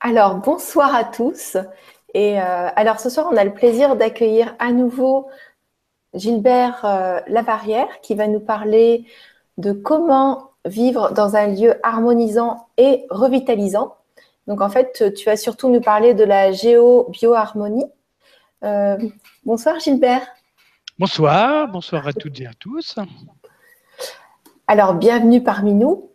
Alors, bonsoir à tous. Alors, ce soir, on a le plaisir d'accueillir à nouveau Gilbert Lavarrière qui va nous parler de comment vivre dans un lieu harmonisant et revitalisant. Donc, en fait, tu vas surtout nous parler de la géo-bioharmonie. Euh, Bonsoir, Gilbert. Bonsoir à toutes et à tous. Alors, bienvenue parmi nous.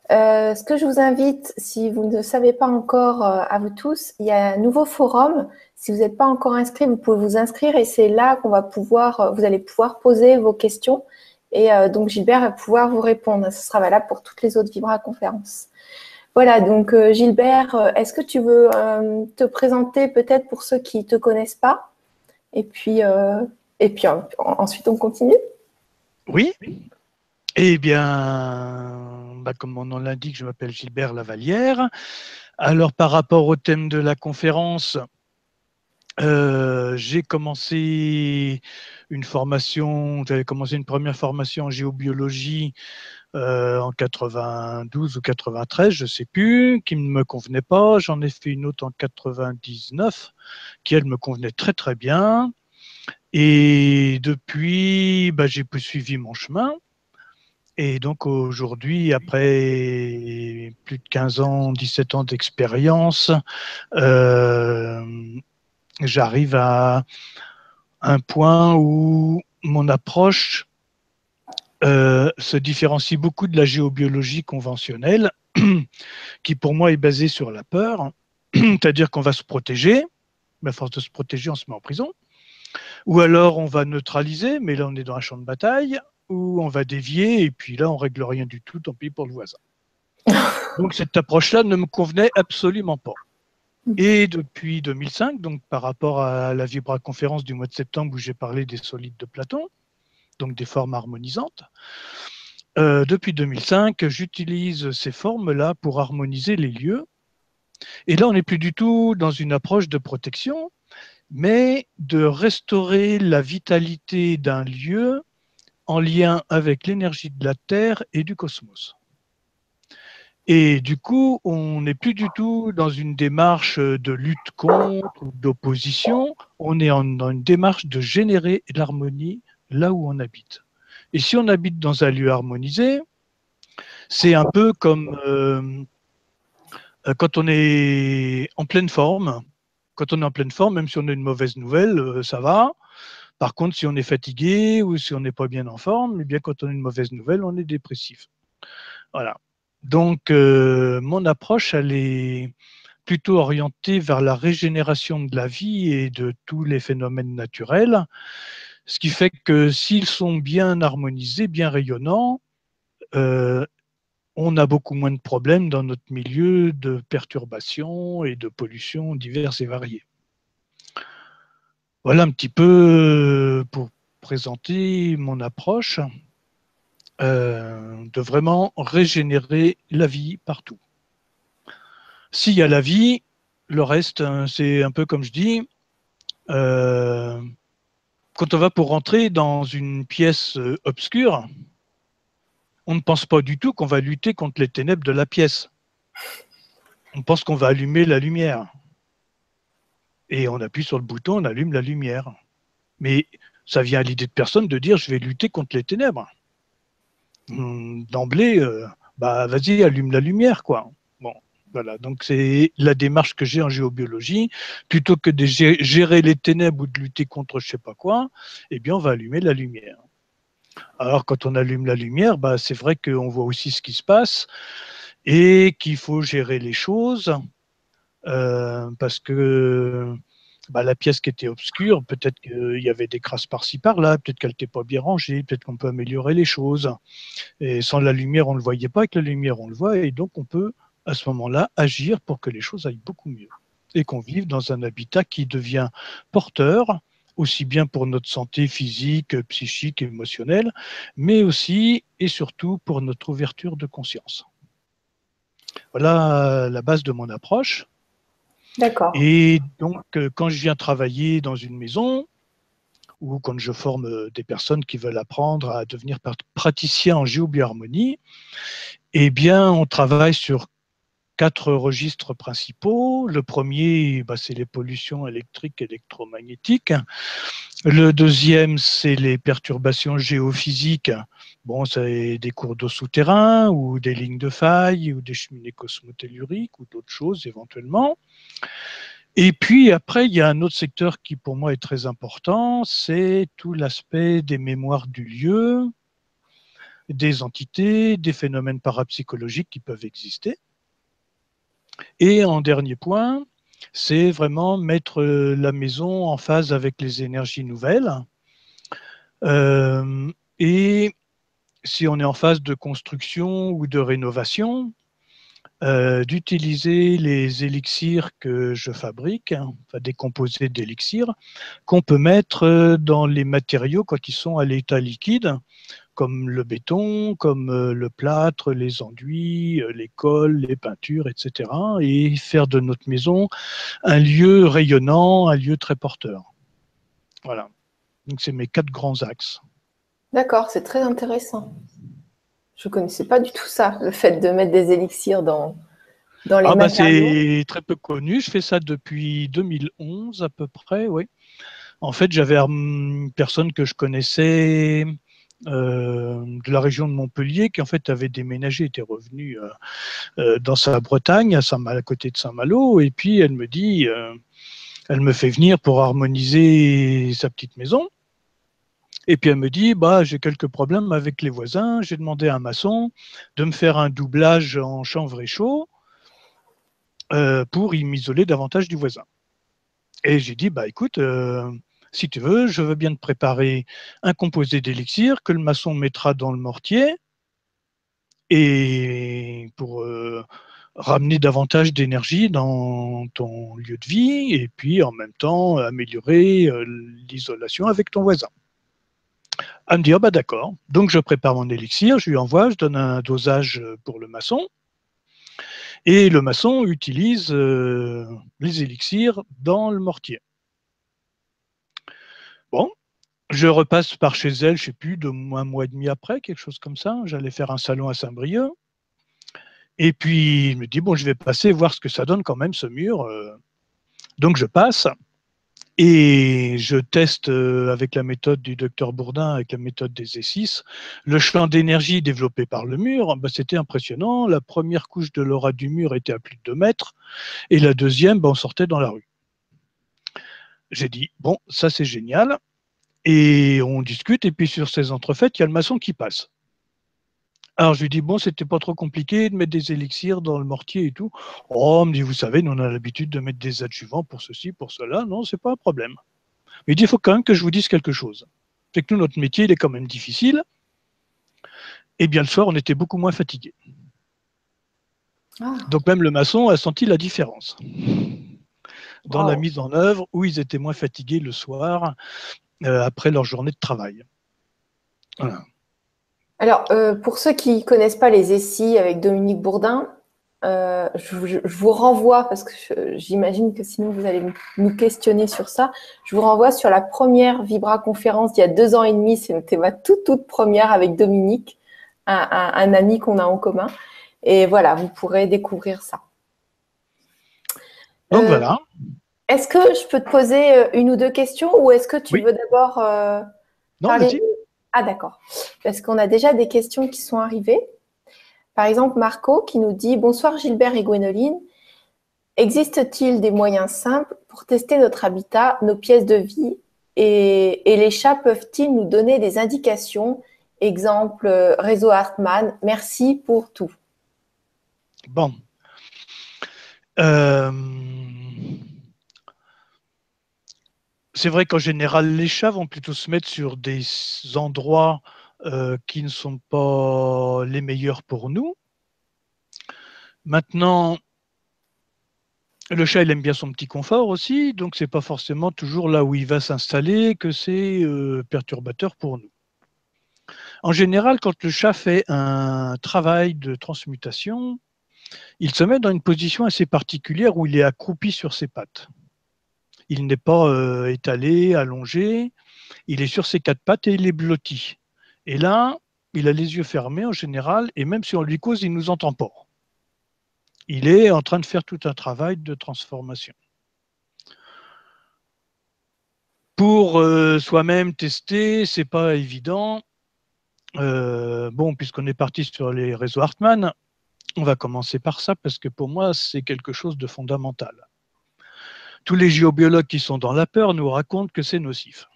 Ce que je vous invite, si vous ne savez pas encore, à vous tous, il y a un nouveau forum. Si vous n'êtes pas encore inscrit, vous pouvez vous inscrire et c'est là qu'on va pouvoir, vous allez pouvoir poser vos questions et donc Gilbert va pouvoir vous répondre. Ce sera valable pour toutes les autres Vibra-conférences. Voilà, donc Gilbert, est-ce que tu veux te présenter peut-être pour ceux qui ne te connaissent pas? Et puis ensuite on continue. Oui, eh bien, comme mon nom l'indique, je m'appelle Gilbert Lavallière. Alors, par rapport au thème de la conférence, j'avais commencé une première formation en géobiologie en 92 ou 93, je ne sais plus, qui ne me convenait pas. J'en ai fait une autre en 99, qui elle me convenait très très bien. Et depuis, j'ai poursuivi mon chemin. Et donc aujourd'hui, après plus de 15 ans, 17 ans d'expérience, euh, j'arrive à un point où mon approche se différencie beaucoup de la géobiologie conventionnelle, qui pour moi est basée sur la peur, c'est-à-dire qu'on va se protéger, mais à force de se protéger, on se met en prison. Ou alors on va neutraliser, mais là on est dans un champ de bataille, ou on va dévier, et puis là on règle rien du tout, tant pis pour le voisin. Donc cette approche-là ne me convenait absolument pas. Et depuis 2005, donc par rapport à la Vibra-conférence du mois de septembre où j'ai parlé des solides de Platon, donc des formes harmonisantes, depuis 2005, j'utilise ces formes-là pour harmoniser les lieux. Et là, on n'est plus du tout dans une approche de protection, mais de restaurer la vitalité d'un lieu en lien avec l'énergie de la Terre et du cosmos. Et du coup, on n'est plus du tout dans une démarche de lutte contre ou d'opposition, on est dans une démarche de générer l'harmonie là où on habite. Et si on habite dans un lieu harmonisé, c'est un peu comme quand on est en pleine forme. Quand on est en pleine forme, même si on a une mauvaise nouvelle, ça va. Par contre, si on est fatigué ou si on n'est pas bien en forme, eh bien, quand on a une mauvaise nouvelle, on est dépressif. Voilà. Donc, mon approche, elle est plutôt orientée vers la régénération de la vie et de tous les phénomènes naturels, ce qui fait que s'ils sont bien harmonisés, bien rayonnants, euh, on a beaucoup moins de problèmes dans notre milieu de perturbations et de pollutions diverses et variées. Voilà un petit peu pour présenter mon approche de vraiment régénérer la vie partout. S'il y a la vie, le reste, c'est un peu comme je dis, euh, quand on va pour rentrer dans une pièce obscure, on ne pense pas du tout qu'on va lutter contre les ténèbres de la pièce. On pense qu'on va allumer la lumière. Et on appuie sur le bouton, on allume la lumière. Mais ça vient à l'idée de personne de dire je vais lutter contre les ténèbres. D'emblée, vas-y, allume la lumière, quoi. Bon, voilà. Donc c'est la démarche que j'ai en géobiologie. Plutôt que de gérer les ténèbres ou de lutter contre je sais pas quoi, eh bien, on va allumer la lumière. Alors, quand on allume la lumière, c'est vrai qu'on voit aussi ce qui se passe et qu'il faut gérer les choses parce que la pièce qui était obscure, peut-être qu'il y avait des crasses par-ci par-là, peut-être qu'elle n'était pas bien rangée, peut-être qu'on peut améliorer les choses. Et sans la lumière, on ne le voyait pas, avec la lumière, on le voit, et donc on peut à ce moment-là agir pour que les choses aillent beaucoup mieux et qu'on vive dans un habitat qui devient porteur, aussi bien pour notre santé physique, psychique, émotionnelle, mais aussi et surtout pour notre ouverture de conscience. Voilà la base de mon approche. D'accord. Et donc, quand je viens travailler dans une maison, ou quand je forme des personnes qui veulent apprendre à devenir praticiens en géobioharmonie, eh bien, on travaille sur 4 registres principaux. Le premier, c'est les pollutions électriques et électromagnétiques. Le deuxième, c'est les perturbations géophysiques. Bon, c'est des cours d'eau souterrains ou des lignes de faille ou des cheminées cosmotelluriques ou d'autres choses éventuellement. Et puis après, il y a un autre secteur qui pour moi est très important, c'est tout l'aspect des mémoires du lieu, des entités, des phénomènes parapsychologiques qui peuvent exister. Et en dernier point, c'est vraiment mettre la maison en phase avec les énergies nouvelles. Et si on est en phase de construction ou de rénovation, d'utiliser les élixirs que je fabrique, enfin des composés d'élixirs, qu'on peut mettre dans les matériaux quand ils sont à l'état liquide, comme le béton, comme le plâtre, les enduits, les colles, les peintures, etc. Et faire de notre maison un lieu rayonnant, un lieu très porteur. Voilà. Donc c'est mes 4 grands axes. D'accord, c'est très intéressant. Je ne connaissais pas du tout ça, le fait de mettre des élixirs dans les matériaux. C'est très peu connu. Je fais ça depuis 2011 à peu près, oui. En fait, j'avais une personne que je connaissais de la région de Montpellier qui en fait avait déménagé, était revenu dans sa Bretagne, à côté de Saint-Malo, et puis elle me dit, elle me fait venir pour harmoniser sa petite maison. Et puis elle me dit, j'ai quelques problèmes avec les voisins, j'ai demandé à un maçon de me faire un doublage en chanvre et chaud pour m'isoler davantage du voisin. Et j'ai dit, écoute, si tu veux, je veux bien te préparer un composé d'élixir que le maçon mettra dans le mortier et pour ramener davantage d'énergie dans ton lieu de vie et puis en même temps améliorer l'isolation avec ton voisin. Elle me dit, d'accord. Donc je prépare mon élixir, je lui envoie, je donne un dosage pour le maçon et le maçon utilise les élixirs dans le mortier. Bon, je repasse par chez elle, je ne sais plus, un mois et demi après, quelque chose comme ça. J'allais faire un salon à Saint-Brieuc. Et puis, je me dis, je vais passer voir ce que ça donne quand même, ce mur. Donc, je passe et je teste avec la méthode du docteur Bourdin, avec la méthode des E6, le champ d'énergie développé par le mur. C'était impressionnant. La première couche de l'aura du mur était à plus de 2 mètres et la deuxième, on sortait dans la rue. J'ai dit, ça c'est génial. Et on discute, et puis sur ces entrefaites, il y a le maçon qui passe. Alors je lui dis, c'était pas trop compliqué de mettre des élixirs dans le mortier et tout. Oh, on me dit, vous savez, nous on a l'habitude de mettre des adjuvants pour ceci, pour cela. Non, c'est pas un problème. Mais il dit, il faut quand même que je vous dise quelque chose. C'est que nous, notre métier, il est quand même difficile. Et bien le soir, on était beaucoup moins fatigués. Donc même le maçon a senti la différence dans la mise en œuvre, où ils étaient moins fatigués le soir après leur journée de travail. Voilà. Alors, pour ceux qui ne connaissent pas les essais avec Dominique Bourdin, je vous renvoie, parce que j'imagine que sinon vous allez nous questionner sur ça, je vous renvoie sur la première Vibra conférence il y a 2 ans et demi, c'était ma toute première avec Dominique, un ami qu'on a en commun. Et voilà, vous pourrez découvrir ça. Donc voilà. Est-ce que je peux te poser 1 ou 2 questions ou est-ce que tu veux d'abord parler? Ah d'accord, parce qu'on a déjà des questions qui sont arrivées. Par exemple, Marco qui nous dit « Bonsoir Gilbert et Gwénoline. Existe-t-il des moyens simples pour tester notre habitat, nos pièces de vie et les chats peuvent-ils nous donner des indications? Exemple, réseau Hartmann, merci pour tout. » Bon. C'est vrai qu'en général, les chats vont plutôt se mettre sur des endroits qui ne sont pas les meilleurs pour nous. Maintenant, le chat, il aime bien son petit confort aussi, donc c'est pas forcément toujours là où il va s'installer que c'est perturbateur pour nous. En général, quand le chat fait un travail de transmutation, il se met dans une position assez particulière où il est accroupi sur ses pattes. Il n'est pas étalé, allongé, il est sur ses 4 pattes et il est blotti. Et là, il a les yeux fermés en général, et même si on lui cause, il ne nous entend pas. il est en train de faire tout un travail de transformation. Pour soi-même tester, c'est pas évident. Bon, puisqu'on est parti sur les réseaux Hartmann, on va commencer par ça parce que pour moi, c'est quelque chose de fondamental. Tous les géobiologues qui sont dans la peur nous racontent que c'est nocif.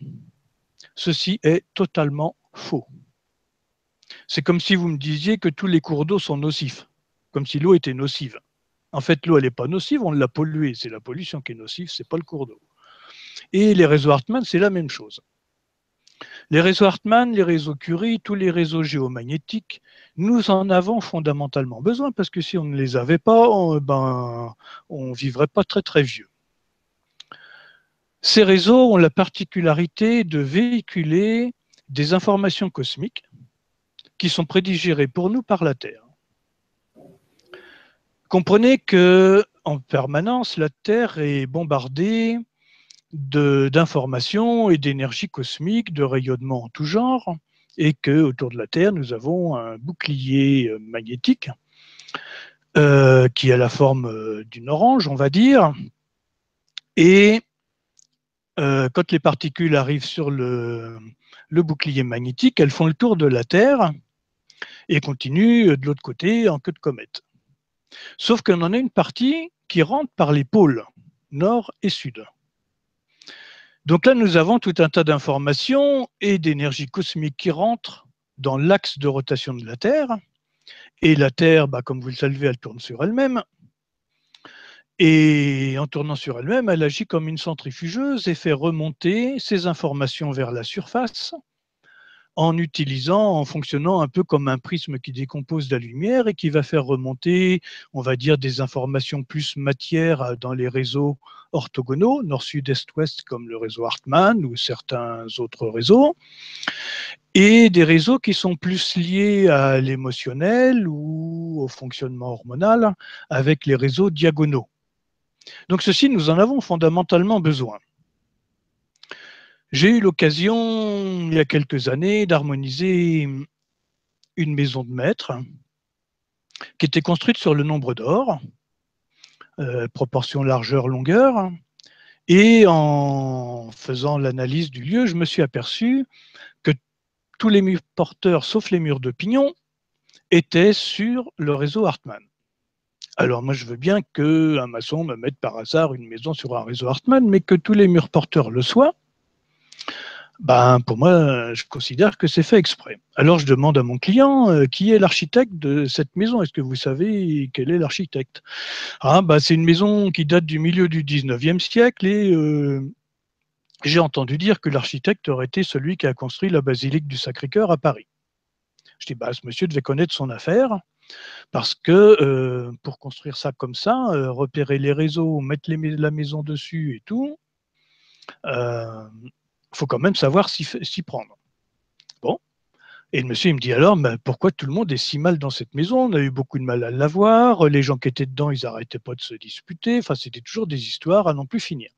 Ceci est totalement faux. C'est comme si vous me disiez que tous les cours d'eau sont nocifs, comme si l'eau était nocive. En fait, l'eau, elle n'est pas nocive, on l'a polluée. C'est la pollution qui est nocive, c'est pas le cours d'eau. Et les réseaux Hartmann, c'est la même chose. Les réseaux Hartmann, les réseaux Curie, tous les réseaux géomagnétiques, nous en avons fondamentalement besoin parce que si on ne les avait pas, on vivrait pas très très vieux. Ces réseaux ont la particularité de véhiculer des informations cosmiques qui sont prédigérées pour nous par la Terre. Comprenez que en permanence, la Terre est bombardée d'informations et d'énergie cosmique, de rayonnement en tout genre, et que autour de la Terre, nous avons un bouclier magnétique qui a la forme d'une orange, on va dire, et quand les particules arrivent sur le bouclier magnétique, elles font le tour de la Terre et continuent de l'autre côté en queue de comète. Sauf qu'on en a une partie qui rentre par les pôles nord et sud. Donc là, nous avons tout un tas d'informations et d'énergie cosmique qui rentrent dans l'axe de rotation de la Terre. Et la Terre, comme vous le savez, elle tourne sur elle-même. Et en tournant sur elle-même, elle agit comme une centrifugeuse et fait remonter ces informations vers la surface en fonctionnant un peu comme un prisme qui décompose la lumière et qui va faire remonter, on va dire, des informations plus matière dans les réseaux orthogonaux, nord, sud, est, ouest, comme le réseau Hartmann ou certains autres réseaux, et des réseaux qui sont plus liés à l'émotionnel ou au fonctionnement hormonal avec les réseaux diagonaux. Donc ceci, nous en avons fondamentalement besoin. J'ai eu l'occasion, il y a quelques années, d'harmoniser une maison de maître qui était construite sur le nombre d'or, proportion largeur-longueur. Et en faisant l'analyse du lieu, je me suis aperçu que tous les murs porteurs, sauf les murs de pignon, étaient sur le réseau Hartmann. Alors moi, je veux bien qu'un maçon me mette par hasard une maison sur un réseau Hartmann, mais que tous les murs porteurs le soient, pour moi, je considère que c'est fait exprès. Alors je demande à mon client qui est l'architecte de cette maison. Est-ce que vous savez quel est l'architecte? C'est une maison qui date du milieu du 19e siècle et j'ai entendu dire que l'architecte aurait été celui qui a construit la basilique du Sacré-Cœur à Paris. Je dis, ce monsieur devait connaître son affaire parce que pour construire ça comme ça, repérer les réseaux, mettre la maison dessus et tout, faut quand même savoir s'y prendre. Bon. Et le monsieur, il me dit alors, pourquoi tout le monde est si mal dans cette maison? On a eu beaucoup de mal à l'avoir, les gens qui étaient dedans, ils n'arrêtaient pas de se disputer, enfin, c'était toujours des histoires à n'en plus finir.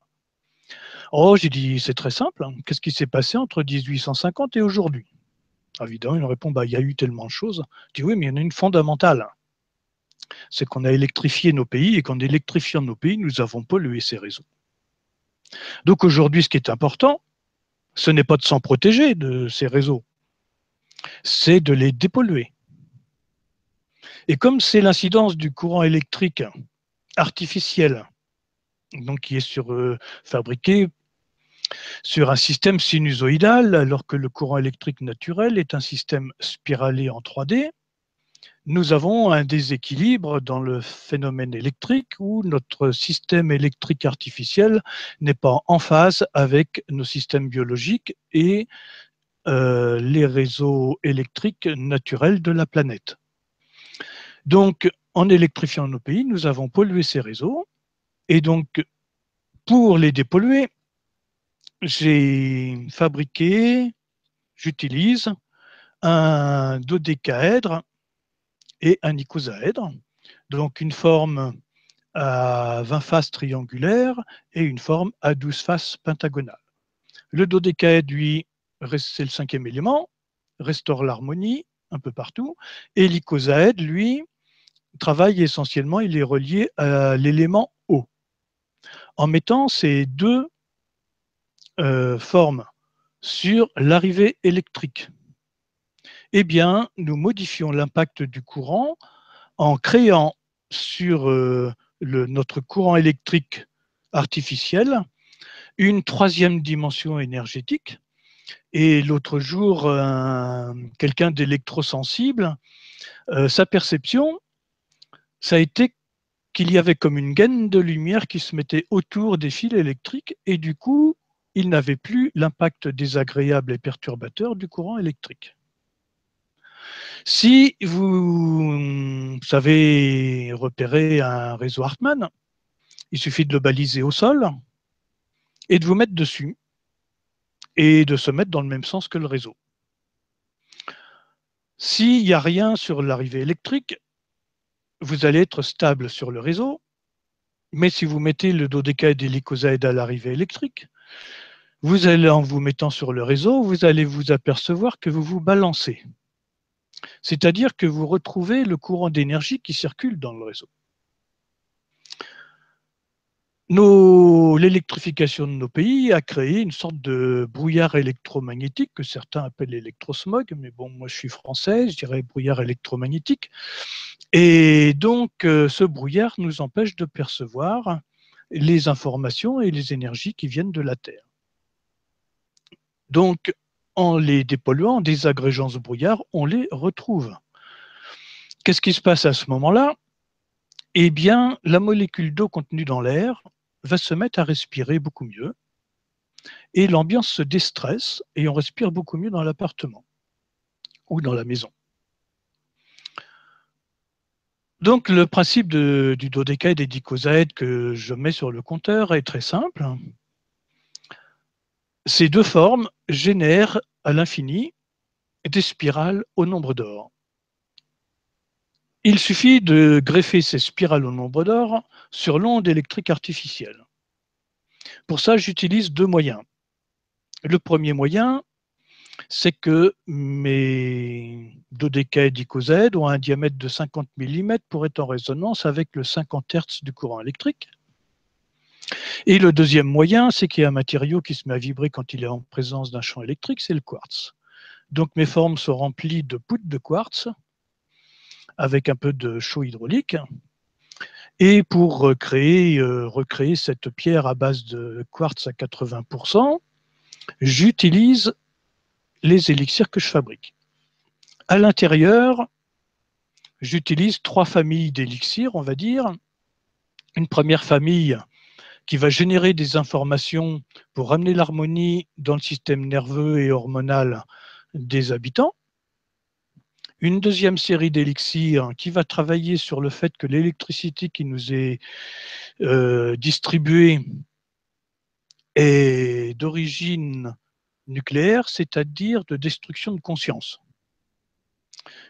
Oh, j'ai dit, c'est très simple, hein. Qu'est-ce qui s'est passé entre 1850 et aujourd'hui? Évidemment, il me répond, il y a eu tellement de choses. Je dis, oui, mais il y en a une fondamentale. C'est qu'on a électrifié nos pays et qu'en électrifiant nos pays, nous avons pollué ces réseaux. Donc aujourd'hui, ce qui est important, ce n'est pas de s'en protéger de ces réseaux, c'est de les dépolluer. Et comme c'est l'incidence du courant électrique artificiel, donc qui est fabriqué sur un système sinusoïdal, alors que le courant électrique naturel est un système spiralé en 3D, nous avons un déséquilibre dans le phénomène électrique où notre système électrique artificiel n'est pas en phase avec nos systèmes biologiques et les réseaux électriques naturels de la planète. Donc, en électrifiant nos pays, nous avons pollué ces réseaux. Et donc, pour les dépolluer, j'utilise un dodécaèdre et un icosaèdre. Donc, une forme à 20 faces triangulaires et une forme à 12 faces pentagonales. Le dodécaèdre, lui, c'est le 5e élément, restaure l'harmonie un peu partout. Et l'icosaèdre, lui, travaille essentiellement, il est relié à l'élément eau. En mettant ces deux formes sur l'arrivée électrique, eh bien, nous modifions l'impact du courant en créant sur notre courant électrique artificiel une troisième dimension énergétique. Et l'autre jour, quelqu'un d'électrosensible, sa perception, ça a été qu'il y avait comme une gaine de lumière qui se mettait autour des fils électriques et du coup, il n'avait plus l'impact désagréable et perturbateur du courant électrique. Si vous savez repérer un réseau Hartmann, il suffit de le baliser au sol et de vous mettre dessus et de se mettre dans le même sens que le réseau. S'il n'y a rien sur l'arrivée électrique, vous allez être stable sur le réseau, mais si vous mettez le dodécaèdre et l'icosaèdre à l'arrivée électrique, vous allez, en vous mettant sur le réseau, vous allez vous apercevoir que vous vous balancez. C'est-à-dire que vous retrouvez le courant d'énergie qui circule dans le réseau. L'électrification de nos pays a créé une sorte de brouillard électromagnétique que certains appellent l'électrosmog, mais bon, moi je suis français, je dirais brouillard électromagnétique. Et donc, ce brouillard nous empêche de percevoir les informations et les énergies qui viennent de la Terre. Donc, en les dépolluant, en désagrégeant ce brouillard, on les retrouve. Qu'est-ce qui se passe à ce moment-là? Eh bien, la molécule d'eau contenue dans l'air va se mettre à respirer beaucoup mieux et l'ambiance se déstresse et on respire beaucoup mieux dans l'appartement ou dans la maison. Donc, le principe du dodécaèdre et d'icosaèdre que je mets sur le compteur est très simple. Ces deux formes génèrent à l'infini des spirales au nombre d'or. Il suffit de greffer ces spirales au nombre d'or sur l'onde électrique artificielle. Pour ça, j'utilise deux moyens. Le premier moyen, c'est que mes dodécaèdres icosaèdres ont un diamètre de 50 mm pour être en résonance avec le 50 Hz du courant électrique. Et le deuxième moyen, c'est qu'il y a un matériau qui se met à vibrer quand il est en présence d'un champ électrique, c'est le quartz. Donc mes formes sont remplies de poutres de quartz avec un peu de chaux hydraulique. Et pour recréer cette pierre à base de quartz à 80%, j'utilise les élixirs que je fabrique. À l'intérieur, j'utilise trois familles d'élixirs, on va dire. Une première famille qui va générer des informations pour ramener l'harmonie dans le système nerveux et hormonal des habitants. Une deuxième série d'élixirs qui va travailler sur le fait que l'électricité qui nous est distribuée est d'origine nucléaire, c'est-à-dire de destruction de conscience.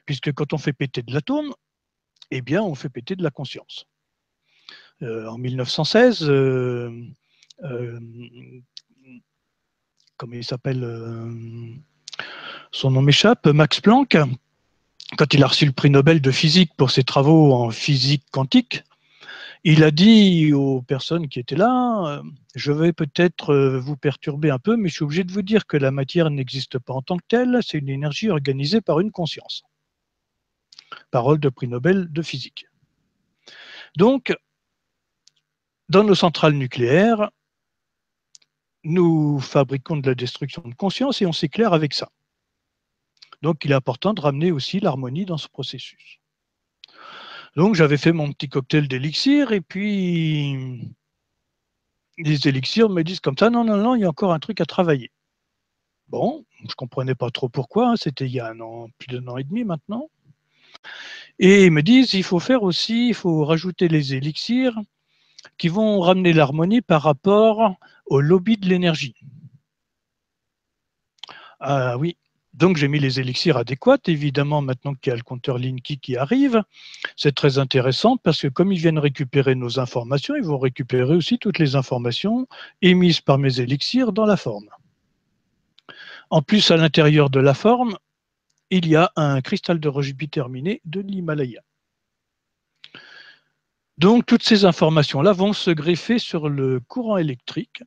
Puisque quand on fait péter de l'atome, eh bien, on fait péter de la conscience. En 1916, comment il s'appelle, son nom m'échappe, Max Planck, quand il a reçu le prix Nobel de physique pour ses travaux en physique quantique, il a dit aux personnes qui étaient là, je vais peut-être vous perturber un peu, mais je suis obligé de vous dire que la matière n'existe pas en tant que telle, c'est une énergie organisée par une conscience. Parole de prix Nobel de physique. Donc, dans nos centrales nucléaires, nous fabriquons de la destruction de conscience et on s'éclaire avec ça. Donc, il est important de ramener aussi l'harmonie dans ce processus. Donc, j'avais fait mon petit cocktail d'élixir et puis les élixirs me disent comme ça, non, non, non, il y a encore un truc à travailler. Bon, je ne comprenais pas trop pourquoi, c'était il y a un an, plus d'un an et demi maintenant. Et ils me disent, il faut rajouter les élixirs qui vont ramener l'harmonie par rapport au lobby de l'énergie. Ah oui, donc j'ai mis les élixirs adéquats. Évidemment, maintenant qu'il y a le compteur Linky qui arrive, c'est très intéressant parce que comme ils viennent récupérer nos informations, ils vont récupérer aussi toutes les informations émises par mes élixirs dans la forme. En plus, à l'intérieur de la forme, il y a un cristal de roche biterminé de l'Himalaya. Donc, toutes ces informations-là vont se greffer sur le courant électrique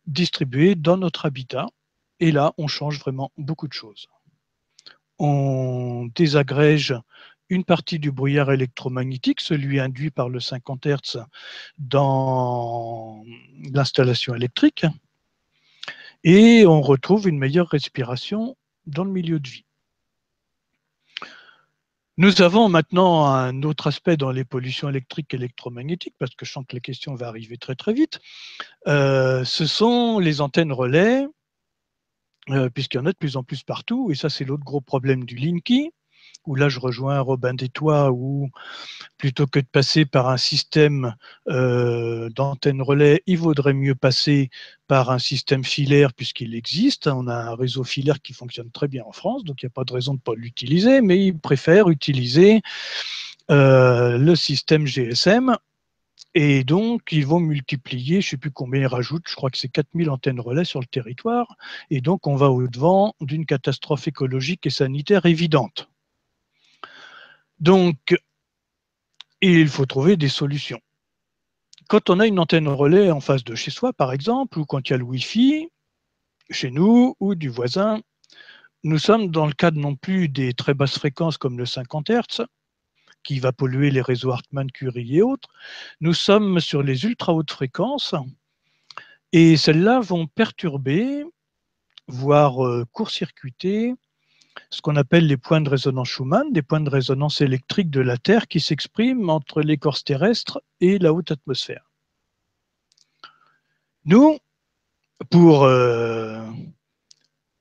distribué dans notre habitat. Et là, on change vraiment beaucoup de choses. On désagrège une partie du brouillard électromagnétique, celui induit par le 50 Hz dans l'installation électrique, et on retrouve une meilleure respiration dans le milieu de vie. Nous avons maintenant un autre aspect dans les pollutions électriques et électromagnétiques, parce que je sens que les questions vont arriver très très vite. Ce sont les antennes relais, puisqu'il y en a de plus en plus partout, et ça c'est l'autre gros problème du Linky, où là je rejoins Robin des Toits, où plutôt que de passer par un système d'antenne relais, il vaudrait mieux passer par un système filaire puisqu'il existe. On a un réseau filaire qui fonctionne très bien en France, donc il n'y a pas de raison de ne pas l'utiliser, mais ils préfèrent utiliser le système GSM. Et donc, ils vont multiplier, je ne sais plus combien ils rajoutent, je crois que c'est 4000 antennes relais sur le territoire. Et donc, on va au-devant d'une catastrophe écologique et sanitaire évidente. Donc, il faut trouver des solutions. Quand on a une antenne relais en face de chez soi, par exemple, ou quand il y a le Wi-Fi, chez nous ou du voisin, nous sommes dans le cadre non plus des très basses fréquences comme le 50 Hz, qui va polluer les réseaux Hartmann, Curie et autres. Nous sommes sur les ultra hautes fréquences, et celles-là vont perturber, voire court-circuiter, ce qu'on appelle les points de résonance Schumann, des points de résonance électrique de la Terre qui s'expriment entre l'écorce terrestre et la haute atmosphère. Nous, pour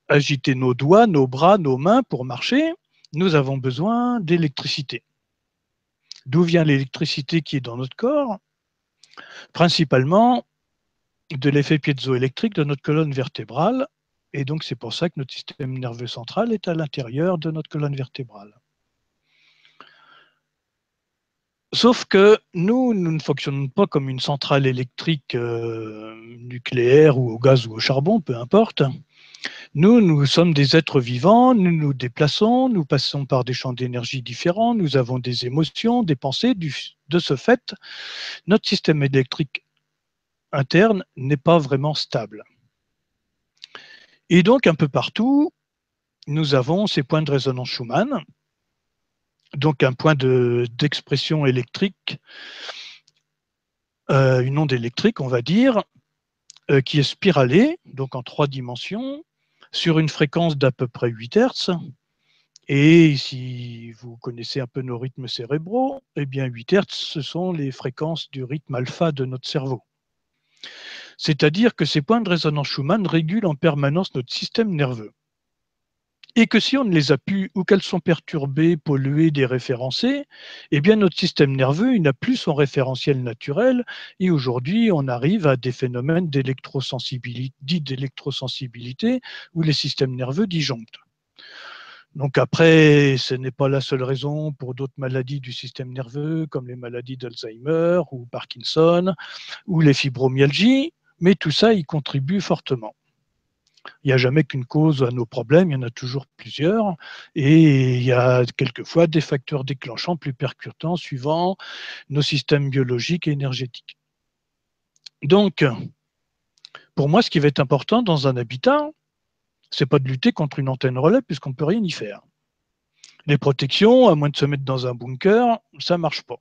agiter nos doigts, nos bras, nos mains pour marcher, nous avons besoin d'électricité. D'où vient l'électricité qui est dans notre corps? Principalement de l'effet piézoélectrique de notre colonne vertébrale. Et donc, c'est pour ça que notre système nerveux central est à l'intérieur de notre colonne vertébrale. Sauf que nous ne fonctionnons pas comme une centrale électrique nucléaire ou au gaz ou au charbon, peu importe. Nous sommes des êtres vivants, nous nous déplaçons, nous passons par des champs d'énergie différents, nous avons des émotions, des pensées. De ce fait, notre système électrique interne n'est pas vraiment stable. Et donc, un peu partout, nous avons ces points de résonance Schumann, donc un point d'expression électrique, une onde électrique, on va dire, qui est spiralée, donc en 3 dimensions, sur une fréquence d'à peu près 8 Hz. Et si vous connaissez un peu nos rythmes cérébraux, eh bien 8 Hz, ce sont les fréquences du rythme alpha de notre cerveau. C'est-à-dire que ces points de résonance Schumann régulent en permanence notre système nerveux. Et que si on ne les a plus ou qu'elles sont perturbées, polluées, déréférencées, eh bien notre système nerveux n'a plus son référentiel naturel et aujourd'hui on arrive à des phénomènes d'électrosensibilité où les systèmes nerveux disjonctent. Donc après, ce n'est pas la seule raison pour d'autres maladies du système nerveux comme les maladies d'Alzheimer ou Parkinson ou les fibromyalgies, mais tout ça y contribue fortement. Il n'y a jamais qu'une cause à nos problèmes, il y en a toujours plusieurs, et il y a quelquefois des facteurs déclenchants plus percutants suivant nos systèmes biologiques et énergétiques. Donc, pour moi, ce qui va être important dans un habitat, ce n'est pas de lutter contre une antenne relais, puisqu'on ne peut rien y faire. Les protections, à moins de se mettre dans un bunker, ça ne marche pas.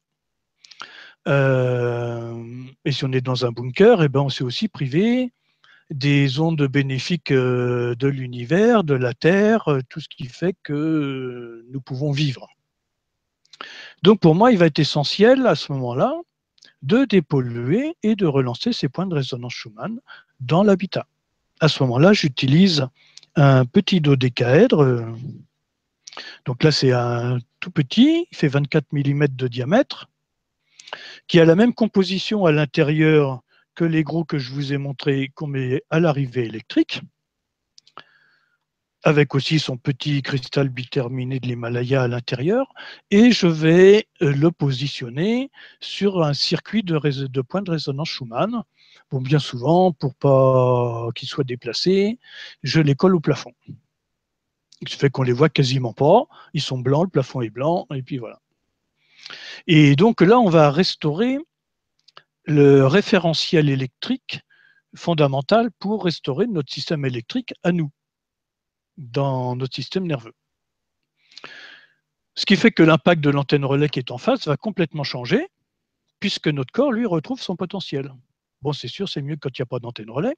Et si on est dans un bunker, eh ben on s'est aussi privé des ondes bénéfiques de l'univers, de la Terre, tout ce qui fait que nous pouvons vivre. Donc pour moi, il va être essentiel à ce moment-là de dépolluer et de relancer ces points de résonance Schumann dans l'habitat. À ce moment-là, j'utilise un petit dodécaèdre. Donc là, c'est un tout petit, il fait 24 mm de diamètre, qui a la même composition à l'intérieur que les gros que je vous ai montrés qu'on met à l'arrivée électrique, avec aussi son petit cristal biterminé de l'Himalaya à l'intérieur, et je vais le positionner sur un circuit de points de résonance Schumann. Bon, bien souvent, pour pas qu'ils soient déplacés, je les colle au plafond. Ce qui fait qu'on les voit quasiment pas, ils sont blancs, le plafond est blanc, et puis voilà. Et donc là, on va restaurer le référentiel électrique fondamental pour restaurer notre système électrique à nous, dans notre système nerveux. Ce qui fait que l'impact de l'antenne relais qui est en face va complètement changer, puisque notre corps, lui, retrouve son potentiel. Bon, c'est sûr, c'est mieux quand il n'y a pas d'antenne relais,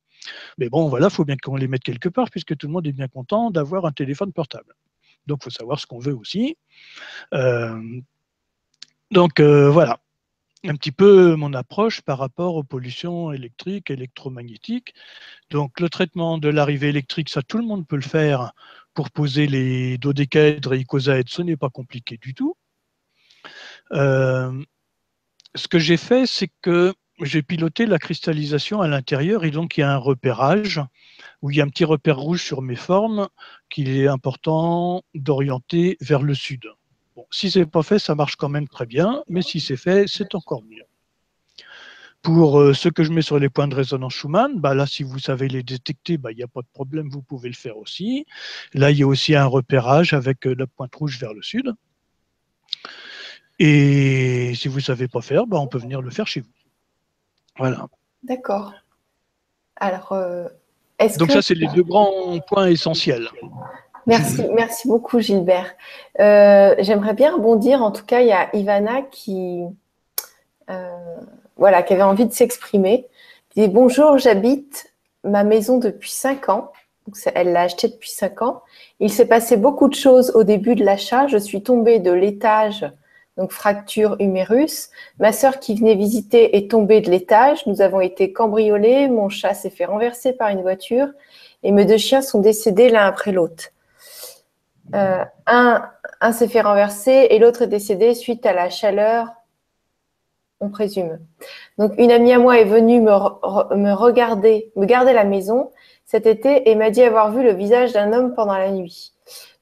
mais bon, voilà, il faut bien qu'on les mette quelque part, puisque tout le monde est bien content d'avoir un téléphone portable. Donc, il faut savoir ce qu'on veut aussi. Voilà, un petit peu mon approche par rapport aux pollutions électriques, électromagnétiques. Donc, le traitement de l'arrivée électrique, ça, tout le monde peut le faire pour poser les dodécaèdres et icosaèdres, ce n'est pas compliqué du tout. Ce que j'ai fait, c'est que j'ai piloté la cristallisation à l'intérieur et donc il y a un repérage où il y a un petit repère rouge sur mes formes qu'il est important d'orienter vers le sud. Bon, si ce n'est pas fait, ça marche quand même très bien, mais si c'est fait, c'est encore mieux. Pour ce que je mets sur les points de résonance Schumann, bah là, si vous savez les détecter, bah, il n'y a pas de problème, vous pouvez le faire aussi. Là, il y a aussi un repérage avec la pointe rouge vers le sud. Et si vous ne savez pas faire, bah, on peut venir le faire chez vous. Voilà. D'accord. Alors, donc ça, c'est les deux grands points essentiels. Merci beaucoup Gilbert. J'aimerais bien rebondir. En tout cas, il y a Ivana qui avait envie de s'exprimer. Elle dit bonjour, j'habite ma maison depuis 5 ans. Donc, elle l'a achetée depuis 5 ans. Il s'est passé beaucoup de choses au début de l'achat. Je suis tombée de l'étage, donc fracture humérus. Ma sœur qui venait visiter est tombée de l'étage. Nous avons été cambriolés. Mon chat s'est fait renverser par une voiture et mes 2 chiens sont décédés l'un après l'autre. Un s'est fait renverser et l'autre est décédé suite à la chaleur, on présume. Donc, une amie à moi est venue me garder la maison cet été et m'a dit avoir vu le visage d'un homme pendant la nuit.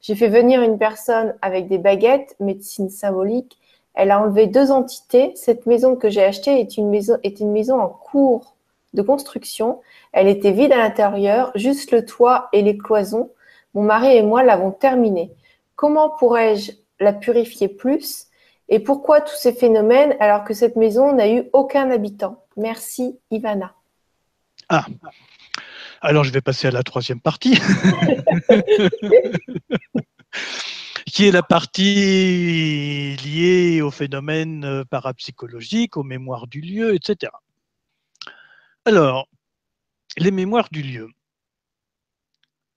J'ai fait venir une personne avec des baguettes, médecine symbolique. Elle a enlevé 2 entités. Cette maison que j'ai achetée est une maison en cours de construction. Elle était vide à l'intérieur, juste le toit et les cloisons. Mon mari et moi l'avons terminée. Comment pourrais-je la purifier plus? Et pourquoi tous ces phénomènes alors que cette maison n'a eu aucun habitant? Merci, Ivana. Ah, alors je vais passer à la 3e partie, qui est la partie liée aux phénomènes parapsychologiques, aux mémoires du lieu, etc. Alors, les mémoires du lieu.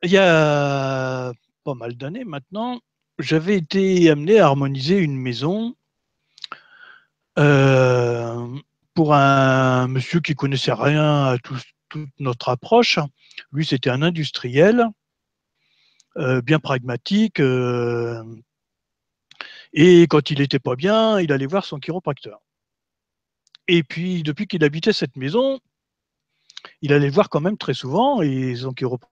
Il y a pas mal d'années maintenant, j'avais été amené à harmoniser une maison pour un monsieur qui connaissait rien à toute notre approche. Lui, c'était un industriel, bien pragmatique, et quand il n'était pas bien, il allait voir son chiropracteur. Et puis, depuis qu'il habitait cette maison, il allait le voir quand même très souvent, et son chiropracteur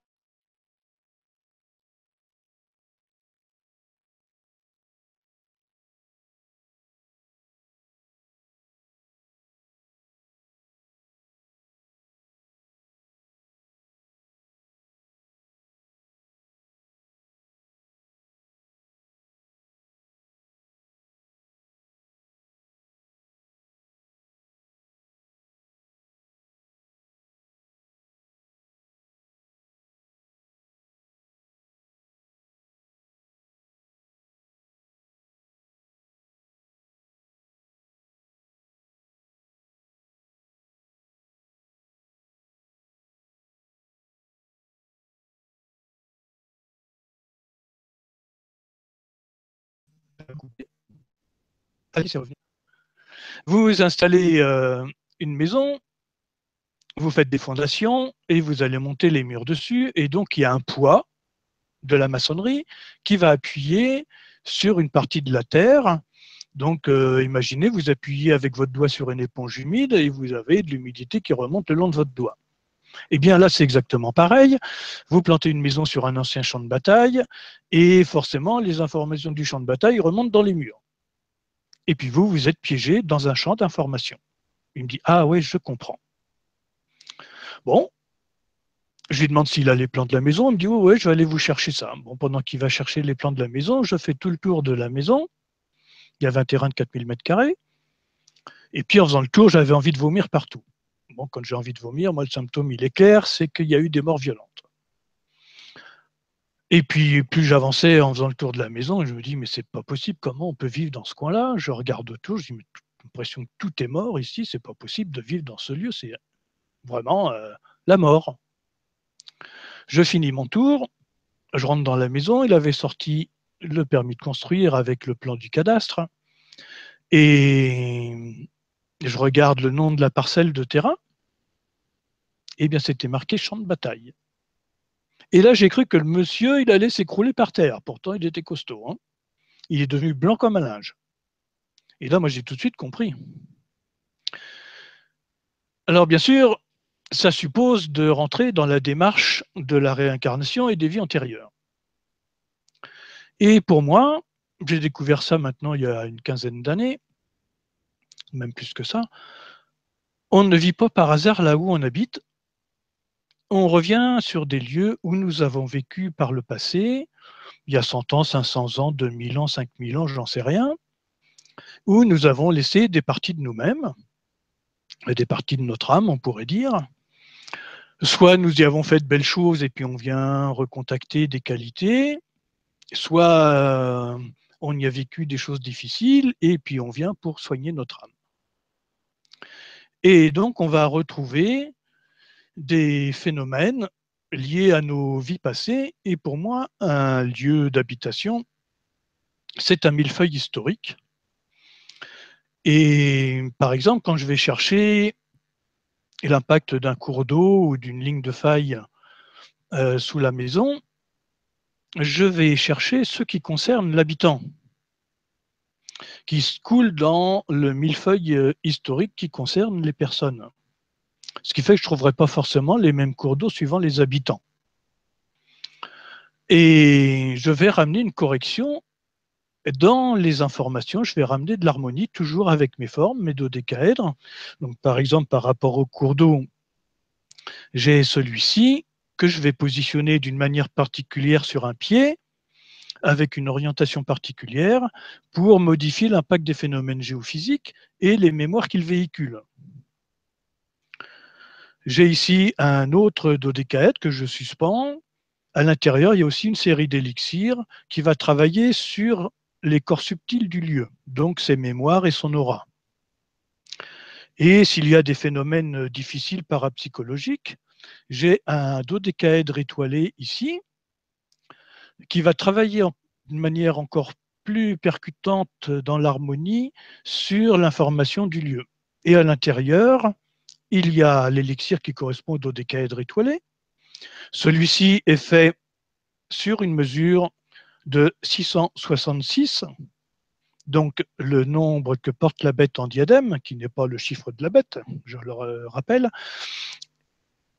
Allez, c'est revenu. Vous installez une maison, vous faites des fondations et vous allez monter les murs dessus. Et donc, il y a un poids de la maçonnerie qui va appuyer sur une partie de la terre. Donc, imaginez, vous appuyez avec votre doigt sur une éponge humide et vous avez de l'humidité qui remonte le long de votre doigt. Eh bien là, c'est exactement pareil. Vous plantez une maison sur un ancien champ de bataille et forcément, les informations du champ de bataille remontent dans les murs. Et puis vous, vous êtes piégé dans un champ d'informations. Il me dit, ah oui, je comprends. Bon, je lui demande s'il a les plans de la maison. Il me dit, oh, ouais, je vais aller vous chercher ça. Bon, pendant qu'il va chercher les plans de la maison, je fais tout le tour de la maison. Il y avait un terrain de 4000 m². Et puis en faisant le tour, j'avais envie de vomir partout. Bon, quand j'ai envie de vomir, moi le symptôme il est clair, c'est qu'il y a eu des morts violentes. Et puis plus j'avançais en faisant le tour de la maison, je me dis mais c'est pas possible, comment on peut vivre dans ce coin-là? Je regarde autour, je dis mais j'ai l'impression que tout est mort ici, c'est pas possible de vivre dans ce lieu, c'est vraiment la mort. Je finis mon tour, je rentre dans la maison, il avait sorti le permis de construire avec le plan du cadastre, et je regarde le nom de la parcelle de terrain, et bien c'était marqué champ de bataille. Et là j'ai cru que le monsieur il allait s'écrouler par terre, pourtant il était costaud, hein. Il est devenu blanc comme un linge. Et là moi j'ai tout de suite compris. Alors bien sûr, ça suppose de rentrer dans la démarche de la réincarnation et des vies antérieures. Et pour moi, j'ai découvert ça maintenant il y a une quinzaine d'années, même plus que ça, on ne vit pas par hasard là où on habite, on revient sur des lieux où nous avons vécu par le passé, il y a 100 ans, 500 ans, 2000 ans, 5000 ans, j'en sais rien, où nous avons laissé des parties de nous-mêmes, des parties de notre âme, on pourrait dire. Soit nous y avons fait de belles choses et puis on vient recontacter des qualités, soit on y a vécu des choses difficiles et puis on vient pour soigner notre âme. Et donc on va retrouver des phénomènes liés à nos vies passées. Et pour moi, un lieu d'habitation, c'est un millefeuille historique. Et par exemple, quand je vais chercher l'impact d'un cours d'eau ou d'une ligne de faille sous la maison, je vais chercher ce qui concerne l'habitant, qui coule dans le millefeuille historique qui concerne les personnes. Ce qui fait que je ne trouverai pas forcément les mêmes cours d'eau suivant les habitants. Et je vais ramener une correction dans les informations, je vais ramener de l'harmonie toujours avec mes formes, mes dodécaèdres. Donc par exemple, par rapport au cours d'eau, j'ai celui-ci que je vais positionner d'une manière particulière sur un pied, avec une orientation particulière, pour modifier l'impact des phénomènes géophysiques et les mémoires qu'ils véhiculent. J'ai ici un autre dodécaèdre que je suspends. À l'intérieur, il y a aussi une série d'élixirs qui va travailler sur les corps subtils du lieu, donc ses mémoires et son aura. Et s'il y a des phénomènes difficiles parapsychologiques, j'ai un dodécaèdre étoilé ici qui va travailler d'une manière encore plus percutante dans l'harmonie sur l'information du lieu. Et à l'intérieur, il y a l'élixir qui correspond au dodécaèdre étoilé. Celui-ci est fait sur une mesure de 666, donc le nombre que porte la bête en diadème, qui n'est pas le chiffre de la bête, je le rappelle,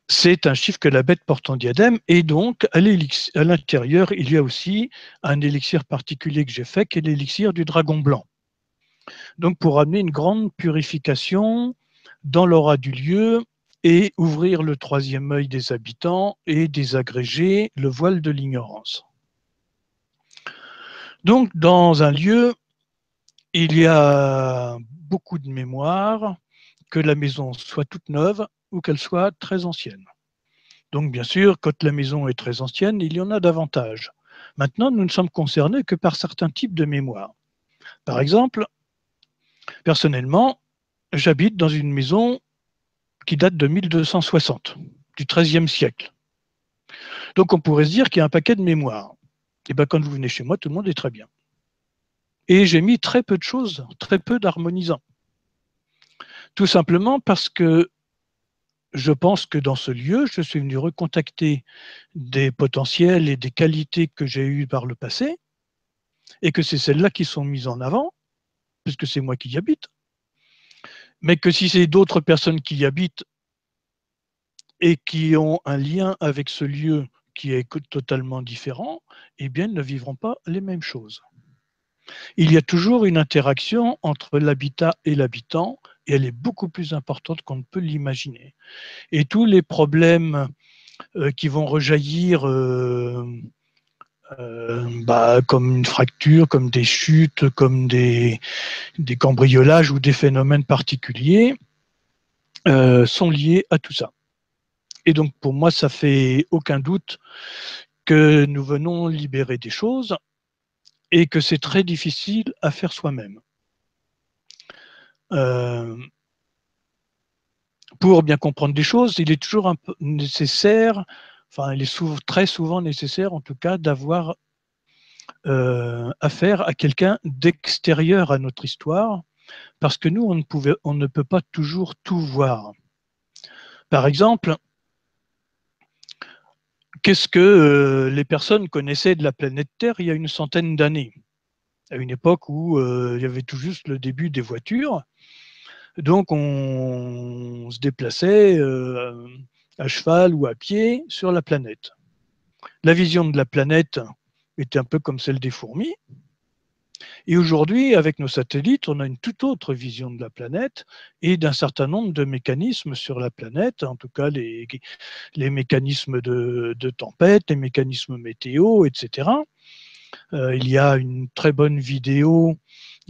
c'est un chiffre que la bête porte en diadème, et donc à l'intérieur, il y a aussi un élixir particulier que j'ai fait, qui est l'élixir du dragon blanc. Donc pour amener une grande purification dans l'aura du lieu et ouvrir le troisième œil des habitants et désagréger le voile de l'ignorance. Donc dans un lieu, il y a beaucoup de mémoire, que la maison soit toute neuve ou qu'elle soit très ancienne. Donc bien sûr, quand la maison est très ancienne, il y en a davantage. Maintenant, nous ne sommes concernés que par certains types de mémoire. Par exemple, personnellement, j'habite dans une maison qui date de 1260, du XIIIe siècle. Donc on pourrait se dire qu'il y a un paquet de mémoire. Et bien quand vous venez chez moi, tout le monde est très bien. Et j'ai mis très peu de choses, très peu d'harmonisants. Tout simplement parce que je pense que dans ce lieu, je suis venu recontacter des potentiels et des qualités que j'ai eues par le passé, et que c'est celles-là qui sont mises en avant, puisque c'est moi qui y habite. Mais que si c'est d'autres personnes qui y habitent et qui ont un lien avec ce lieu qui est totalement différent, eh bien, ils ne vivront pas les mêmes choses. Il y a toujours une interaction entre l'habitat et l'habitant, et elle est beaucoup plus importante qu'on ne peut l'imaginer. Et tous les problèmes qui vont rejaillir comme une fracture, comme des chutes, comme des cambriolages ou des phénomènes particuliers, sont liés à tout ça. Et donc pour moi, ça fait aucun doute que nous venons libérer des choses et que c'est très difficile à faire soi-même. Pour bien comprendre des choses, il est toujours un peu nécessaire, enfin il est très souvent nécessaire en tout cas d'avoir affaire à quelqu'un d'extérieur à notre histoire, parce que nous, on ne peut pas toujours tout voir. Par exemple, qu'est-ce que les personnes connaissaient de la planète Terre il y a une centaine d'années, à une époque où il y avait tout juste le début des voitures. Donc on se déplaçait à cheval ou à pied sur la planète. La vision de la planète était un peu comme celle des fourmis. Et aujourd'hui, avec nos satellites, on a une toute autre vision de la planète et d'un certain nombre de mécanismes sur la planète, en tout cas les mécanismes de tempête, les mécanismes météo, etc. Il y a une très bonne vidéo,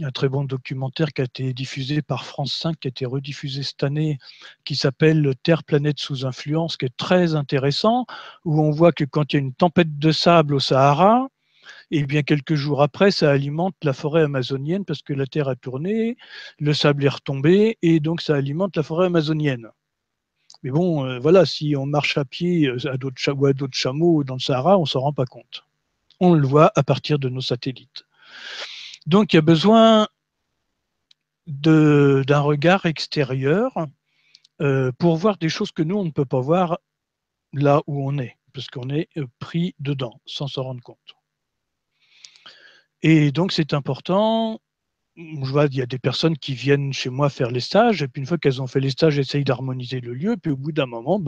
un très bon documentaire qui a été diffusé par France 5, qui a été rediffusé cette année, qui s'appelle Terre, planète sous influence, qui est très intéressant, où on voit que quand il y a une tempête de sable au Sahara, et bien quelques jours après, ça alimente la forêt amazonienne parce que la Terre a tourné, le sable est retombé, et donc ça alimente la forêt amazonienne. Mais bon, voilà, si on marche à pied ou à d'autres chameaux dans le Sahara, on ne s'en rend pas compte. On le voit à partir de nos satellites. Donc il y a besoin d'un regard extérieur pour voir des choses que nous, on ne peut pas voir là où on est, parce qu'on est pris dedans, sans s'en rendre compte. Et donc c'est important. Je vois, il y a des personnes qui viennent chez moi faire les stages, et puis une fois qu'elles ont fait les stages, essayent d'harmoniser le lieu, puis au bout d'un moment,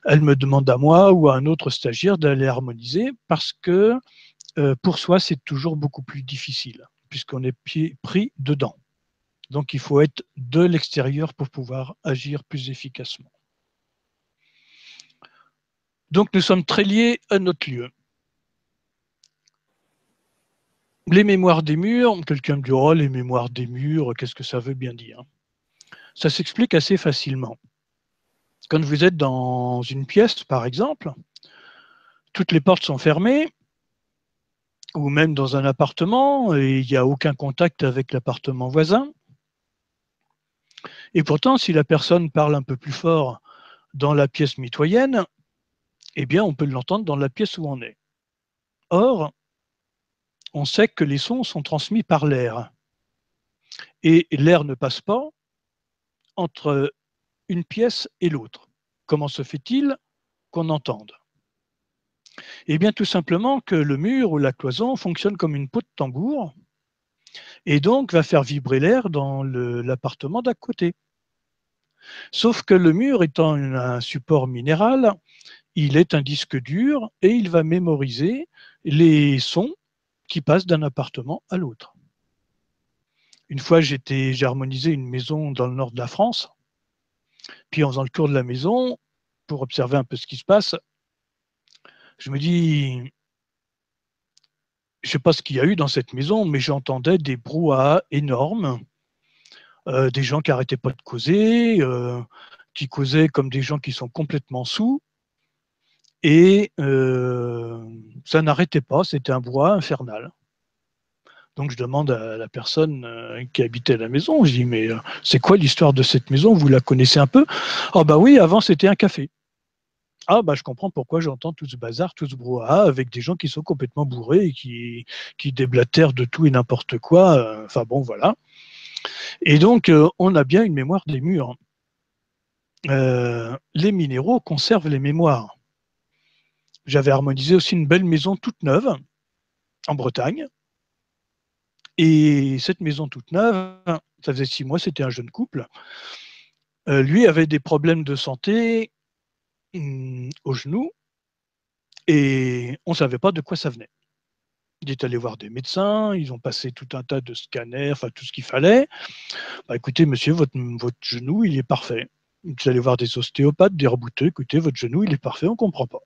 elles me demandent à moi ou à un autre stagiaire d'aller harmoniser, parce que pour soi, c'est toujours beaucoup plus difficile, puisqu'on est pris dedans. Donc il faut être de l'extérieur pour pouvoir agir plus efficacement. Donc nous sommes très liés à notre lieu. Les mémoires des murs, quelqu'un me dit « Oh, les mémoires des murs, qu'est-ce que ça veut bien dire ?» Ça s'explique assez facilement. Quand vous êtes dans une pièce, par exemple, toutes les portes sont fermées, ou même dans un appartement, et il n'y a aucun contact avec l'appartement voisin. Et pourtant, si la personne parle un peu plus fort dans la pièce mitoyenne, eh bien, on peut l'entendre dans la pièce où on est. Or, on sait que les sons sont transmis par l'air. Et l'air ne passe pas entre une pièce et l'autre. Comment se fait-il qu'on entende? Eh bien, tout simplement que le mur ou la cloison fonctionne comme une peau de tambour et donc va faire vibrer l'air dans l'appartement d'à côté. Sauf que le mur étant un support minéral, il est un disque dur et il va mémoriser les sons qui passent d'un appartement à l'autre. Une fois, j'ai harmonisé une maison dans le nord de la France, puis en faisant le tour de la maison, pour observer un peu ce qui se passe, je me dis, je ne sais pas ce qu'il y a eu dans cette maison, mais j'entendais des brouhahas énormes, des gens qui n'arrêtaient pas de causer, qui causaient comme des gens qui sont complètement saouls, et ça n'arrêtait pas, c'était un brouhaha infernal. Donc je demande à la personne qui habitait la maison, je dis mais c'est quoi l'histoire de cette maison, vous la connaissez un peu? Ah bah oui, avant c'était un café. Ah bah je comprends pourquoi j'entends tout ce bazar, tout ce brouhaha avec des gens qui sont complètement bourrés et qui déblatèrent de tout et n'importe quoi. Enfin bon voilà. Et donc on a bien une mémoire des murs. Les minéraux conservent les mémoires. J'avais harmonisé aussi une belle maison toute neuve en Bretagne. Et cette maison toute neuve, ça faisait 6 mois, c'était un jeune couple. Lui avait des problèmes de santé au genou et on ne savait pas de quoi ça venait. Il est allé voir des médecins, ils ont passé tout un tas de scanners, enfin tout ce qu'il fallait. Bah, écoutez, monsieur, votre genou, il est parfait. Vous allez voir des ostéopathes, des rebouteux, écoutez, votre genou, il est parfait, on ne comprend pas.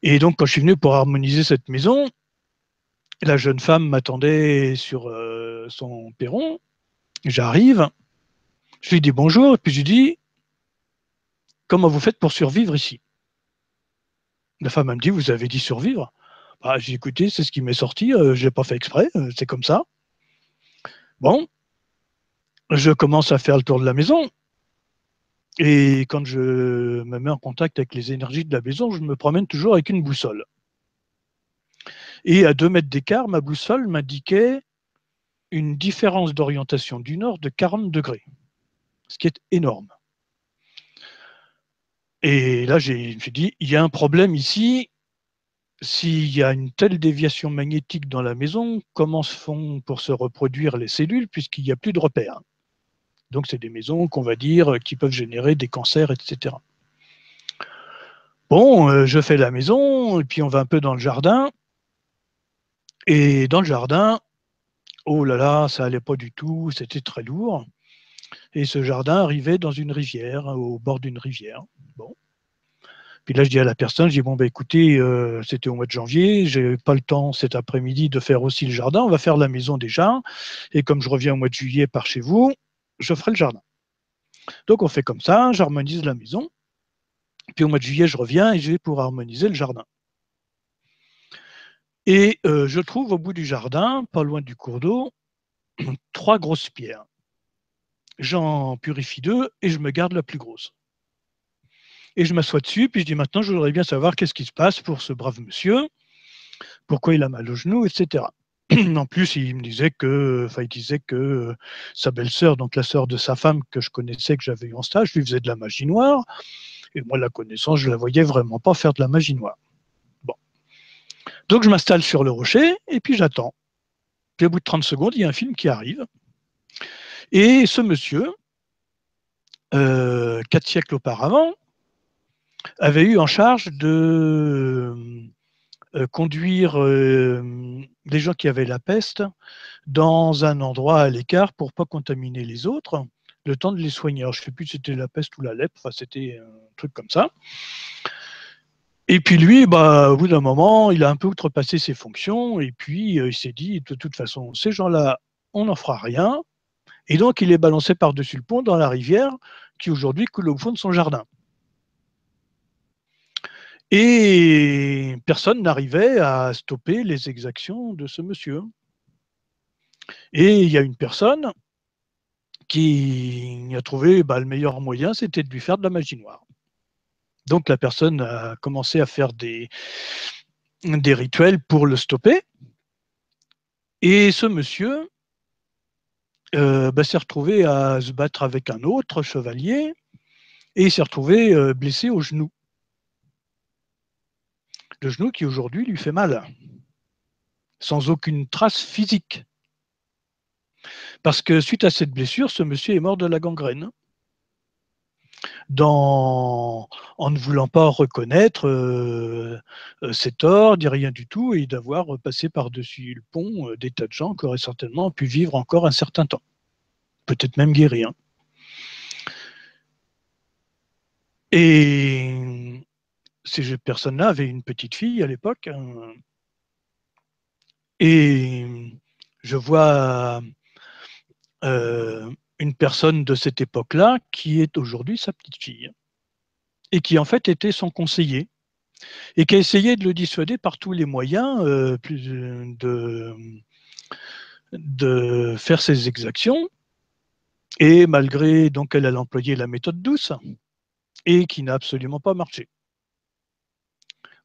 Et donc, quand je suis venu pour harmoniser cette maison, la jeune femme m'attendait sur son perron. J'arrive, je lui dis bonjour, et puis je lui dis comment vous faites pour survivre ici? La femme elle me dit vous avez dit survivre? Bah, j'ai écouté, c'est ce qui m'est sorti, je l'ai pas fait exprès, c'est comme ça. Bon, je commence à faire le tour de la maison. Et quand je me mets en contact avec les énergies de la maison, je me promène toujours avec une boussole. Et à 2 mètres d'écart, ma boussole m'indiquait une différence d'orientation du nord de 40 degrés, ce qui est énorme. Et là, je me suis dit, il y a un problème ici. S'il y a une telle déviation magnétique dans la maison, comment se font pour se reproduire les cellules puisqu'il n'y a plus de repères? Donc, c'est des maisons qu'on va dire qui peuvent générer des cancers, etc. Bon, je fais la maison, et puis on va un peu dans le jardin. Et dans le jardin, oh là là, ça allait pas du tout, c'était très lourd. Et ce jardin arrivait dans une rivière, au bord d'une rivière. Bon. Puis là, je dis à la personne, je dis, bon, bah, écoutez, c'était au mois de janvier, j'ai pas le temps cet après-midi de faire aussi le jardin, on va faire la maison déjà. Et comme je reviens au mois de juillet par chez vous, je ferai le jardin. Donc on fait comme ça, j'harmonise la maison. Puis au mois de juillet, je reviens et je vais pour harmoniser le jardin. Et je trouve au bout du jardin, pas loin du cours d'eau, 3 grosses pierres. J'en purifie 2 et je me garde la plus grosse. Et je m'assois dessus, puis je dis maintenant, je voudrais bien savoir qu'est-ce qui se passe pour ce brave monsieur, pourquoi il a mal au genou, etc. En plus, il me disait que, enfin, il disait que sa belle-sœur, donc la sœur de sa femme que je connaissais, que j'avais eu en stage, lui faisait de la magie noire. Et moi, la connaissance, je la voyais vraiment pas faire de la magie noire. Bon. Donc, je m'installe sur le rocher et puis j'attends. Puis au bout de 30 secondes, il y a un film qui arrive. Et ce monsieur, 4 siècles auparavant, avait eu en charge de conduire les gens qui avaient la peste dans un endroit à l'écart pour ne pas contaminer les autres, le temps de les soigner. Alors, je ne sais plus si c'était la peste ou la lèpre, enfin, c'était un truc comme ça. Et puis lui, bah, au bout d'un moment, il a un peu outrepassé ses fonctions et puis il s'est dit, de toute façon, ces gens-là, on n'en fera rien. Et donc, il est balancé par-dessus le pont dans la rivière qui aujourd'hui coule au fond de son jardin. Et personne n'arrivait à stopper les exactions de ce monsieur. Et il y a une personne qui a trouvé le meilleur moyen, c'était de lui faire de la magie noire. Donc la personne a commencé à faire des rituels pour le stopper. Et ce monsieur s'est retrouvé à se battre avec un autre chevalier et il s'est retrouvé blessé au genou. Le genou qui aujourd'hui lui fait mal, sans aucune trace physique. Parce que suite à cette blessure, ce monsieur est mort de la gangrène. En ne voulant pas reconnaître ses torts, ni rien du tout, et d'avoir passé par-dessus le pont des tas de gens qui auraient certainement pu vivre encore un certain temps. Peut-être même guérir. Et ces personnes-là avaient une petite fille à l'époque. Et je vois une personne de cette époque-là qui est aujourd'hui sa petite fille. Et qui en fait était son conseiller. Et qui a essayé de le dissuader par tous les moyens de faire ses exactions. Et malgré, donc elle a employé la méthode douce et qui n'a absolument pas marché.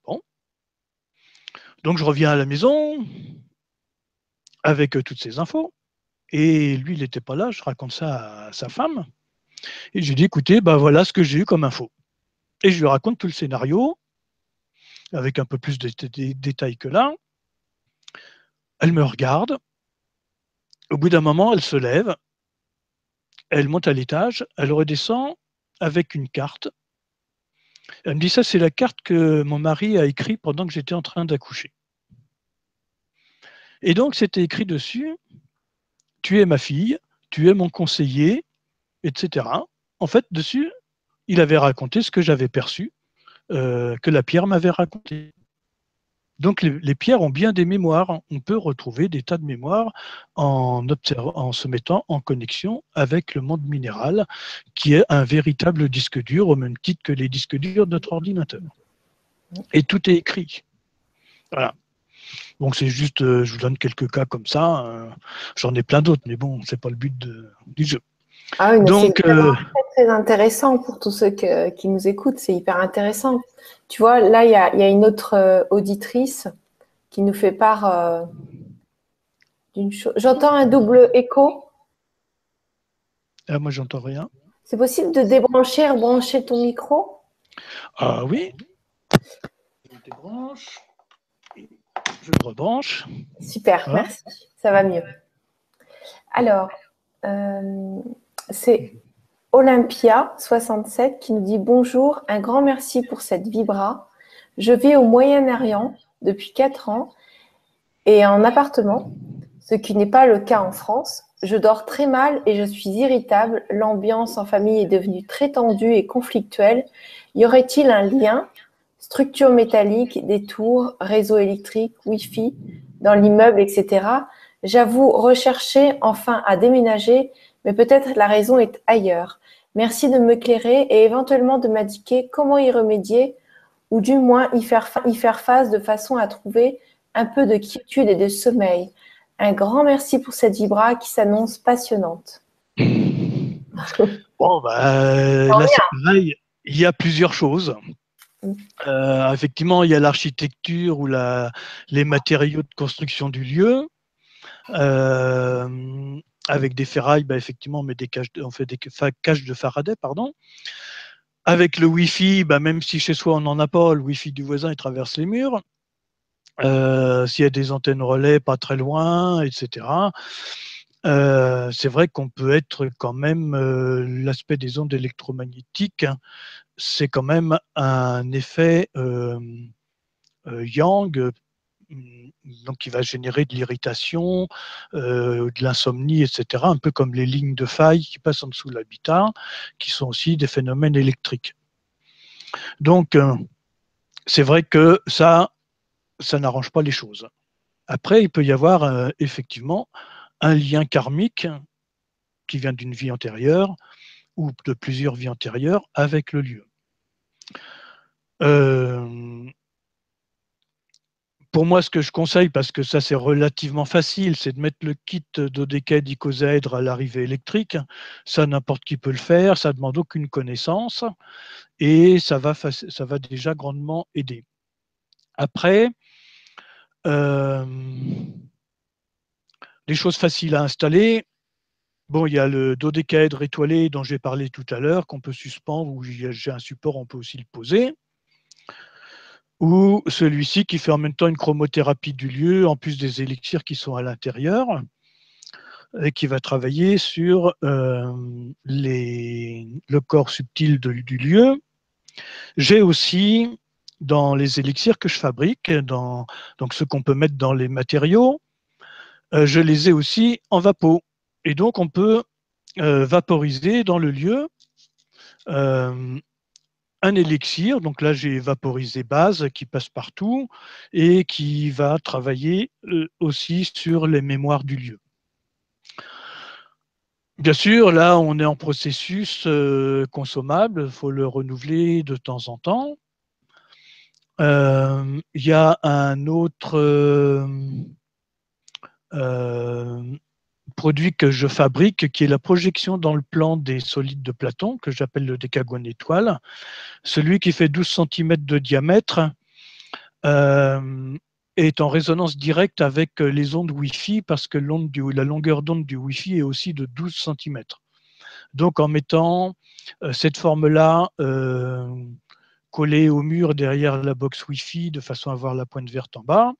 Bon. Donc je reviens à la maison avec toutes ces infos. Et lui, il n'était pas là, je raconte ça à sa femme. Et je lui dis, écoutez, voilà ce que j'ai eu comme info. Et je lui raconte tout le scénario, avec un peu plus de détails que là. Elle me regarde. Au bout d'un moment, elle se lève. Elle monte à l'étage. Elle redescend avec une carte. Elle me dit, ça, c'est la carte que mon mari a écrite pendant que j'étais en train d'accoucher. Et donc, c'était écrit dessus, tu es ma fille, tu es mon conseiller, etc. En fait, dessus, il avait raconté ce que j'avais perçu, que la pierre m'avait raconté. Donc les pierres ont bien des mémoires. On peut retrouver des tas de mémoires en se mettant en connexion avec le monde minéral, qui est un véritable disque dur, au même titre que les disques durs de notre ordinateur. Et tout est écrit. Voilà. Donc c'est juste, je vous donne quelques cas comme ça. J'en ai plein d'autres, mais bon, c'est pas le but du jeu. Ah oui, mais c'est Donc, vraiment très, très intéressant pour tous ceux qui nous écoutent. C'est hyper intéressant. Tu vois, là, il y a une autre auditrice qui nous fait part d'une chose. J'entends un double écho. moi, j'entends rien. C'est possible de débrancher et rebrancher ton micro? Ah oui. Je le débranche. Je le rebranche. Super, Voilà. merci. Ça va mieux. Alors, euh, c'est Olympia67 qui nous dit bonjour, un grand merci pour cette vibra. Je vis au Moyen-Orient depuis 4 ans et en appartement, ce qui n'est pas le cas en France. Je dors très mal et je suis irritable. L'ambiance en famille est devenue très tendue et conflictuelle. Y aurait-il un lien, structure métallique, des tours, réseau électrique, Wi-Fi dans l'immeuble, etc. J'avoue rechercher enfin à déménager, mais peut-être la raison est ailleurs. Merci de m'éclairer et éventuellement de m'indiquer comment y remédier ou du moins y faire face de façon à trouver un peu de quiétude et de sommeil. Un grand merci pour cette vibra qui s'annonce passionnante. Bon, bah, là, c'est pareil. Il y a plusieurs choses. Effectivement, il y a l'architecture ou les matériaux de construction du lieu. Avec des ferrailles, bah, effectivement, on fait des cages de Faraday, pardon. Avec le Wi-Fi, bah, même si chez soi on n'en a pas, le Wi-Fi du voisin il traverse les murs. S'il y a des antennes relais pas très loin, etc. C'est vrai qu'on peut être quand même, l'aspect des ondes électromagnétiques, c'est quand même un effet yang, donc qui va générer de l'irritation, de l'insomnie, etc. Un peu comme les lignes de faille qui passent en dessous de l'habitat, qui sont aussi des phénomènes électriques. Donc, c'est vrai que ça n'arrange pas les choses. Après, il peut y avoir effectivement un lien karmique qui vient d'une vie antérieure ou de plusieurs vies antérieures avec le lieu. Pour moi, ce que je conseille, parce que ça c'est relativement facile, c'est de mettre le kit dodécaédicosèdre à l'arrivée électrique. Ça, n'importe qui peut le faire, ça ne demande aucune connaissance et ça va déjà grandement aider. Après, euh, les choses faciles à installer, bon, il y a le dodécaèdre étoilé dont j'ai parlé tout à l'heure, qu'on peut suspendre, ou j'ai un support, on peut aussi le poser. Ou celui-ci qui fait en même temps une chromothérapie du lieu, en plus des élixirs qui sont à l'intérieur, et qui va travailler sur le corps subtil du lieu. J'ai aussi, dans les élixirs que je fabrique, donc ceux qu'on peut mettre dans les matériaux, je les ai aussi en vapeau. Et donc, on peut vaporiser dans le lieu un élixir. Donc là, j'ai vaporisé base qui passe partout et qui va travailler aussi sur les mémoires du lieu. Bien sûr, là, on est en processus consommable, il faut le renouveler de temps en temps. Il y a un autre produit que je fabrique qui est la projection dans le plan des solides de Platon, que j'appelle le décagone étoile. Celui qui fait 12 cm de diamètre est en résonance directe avec les ondes Wi-Fi parce que la longueur d'onde du Wi-Fi est aussi de 12 cm. Donc en mettant cette forme-là collée au mur derrière la box Wi-Fi de façon à avoir la pointe verte en bas,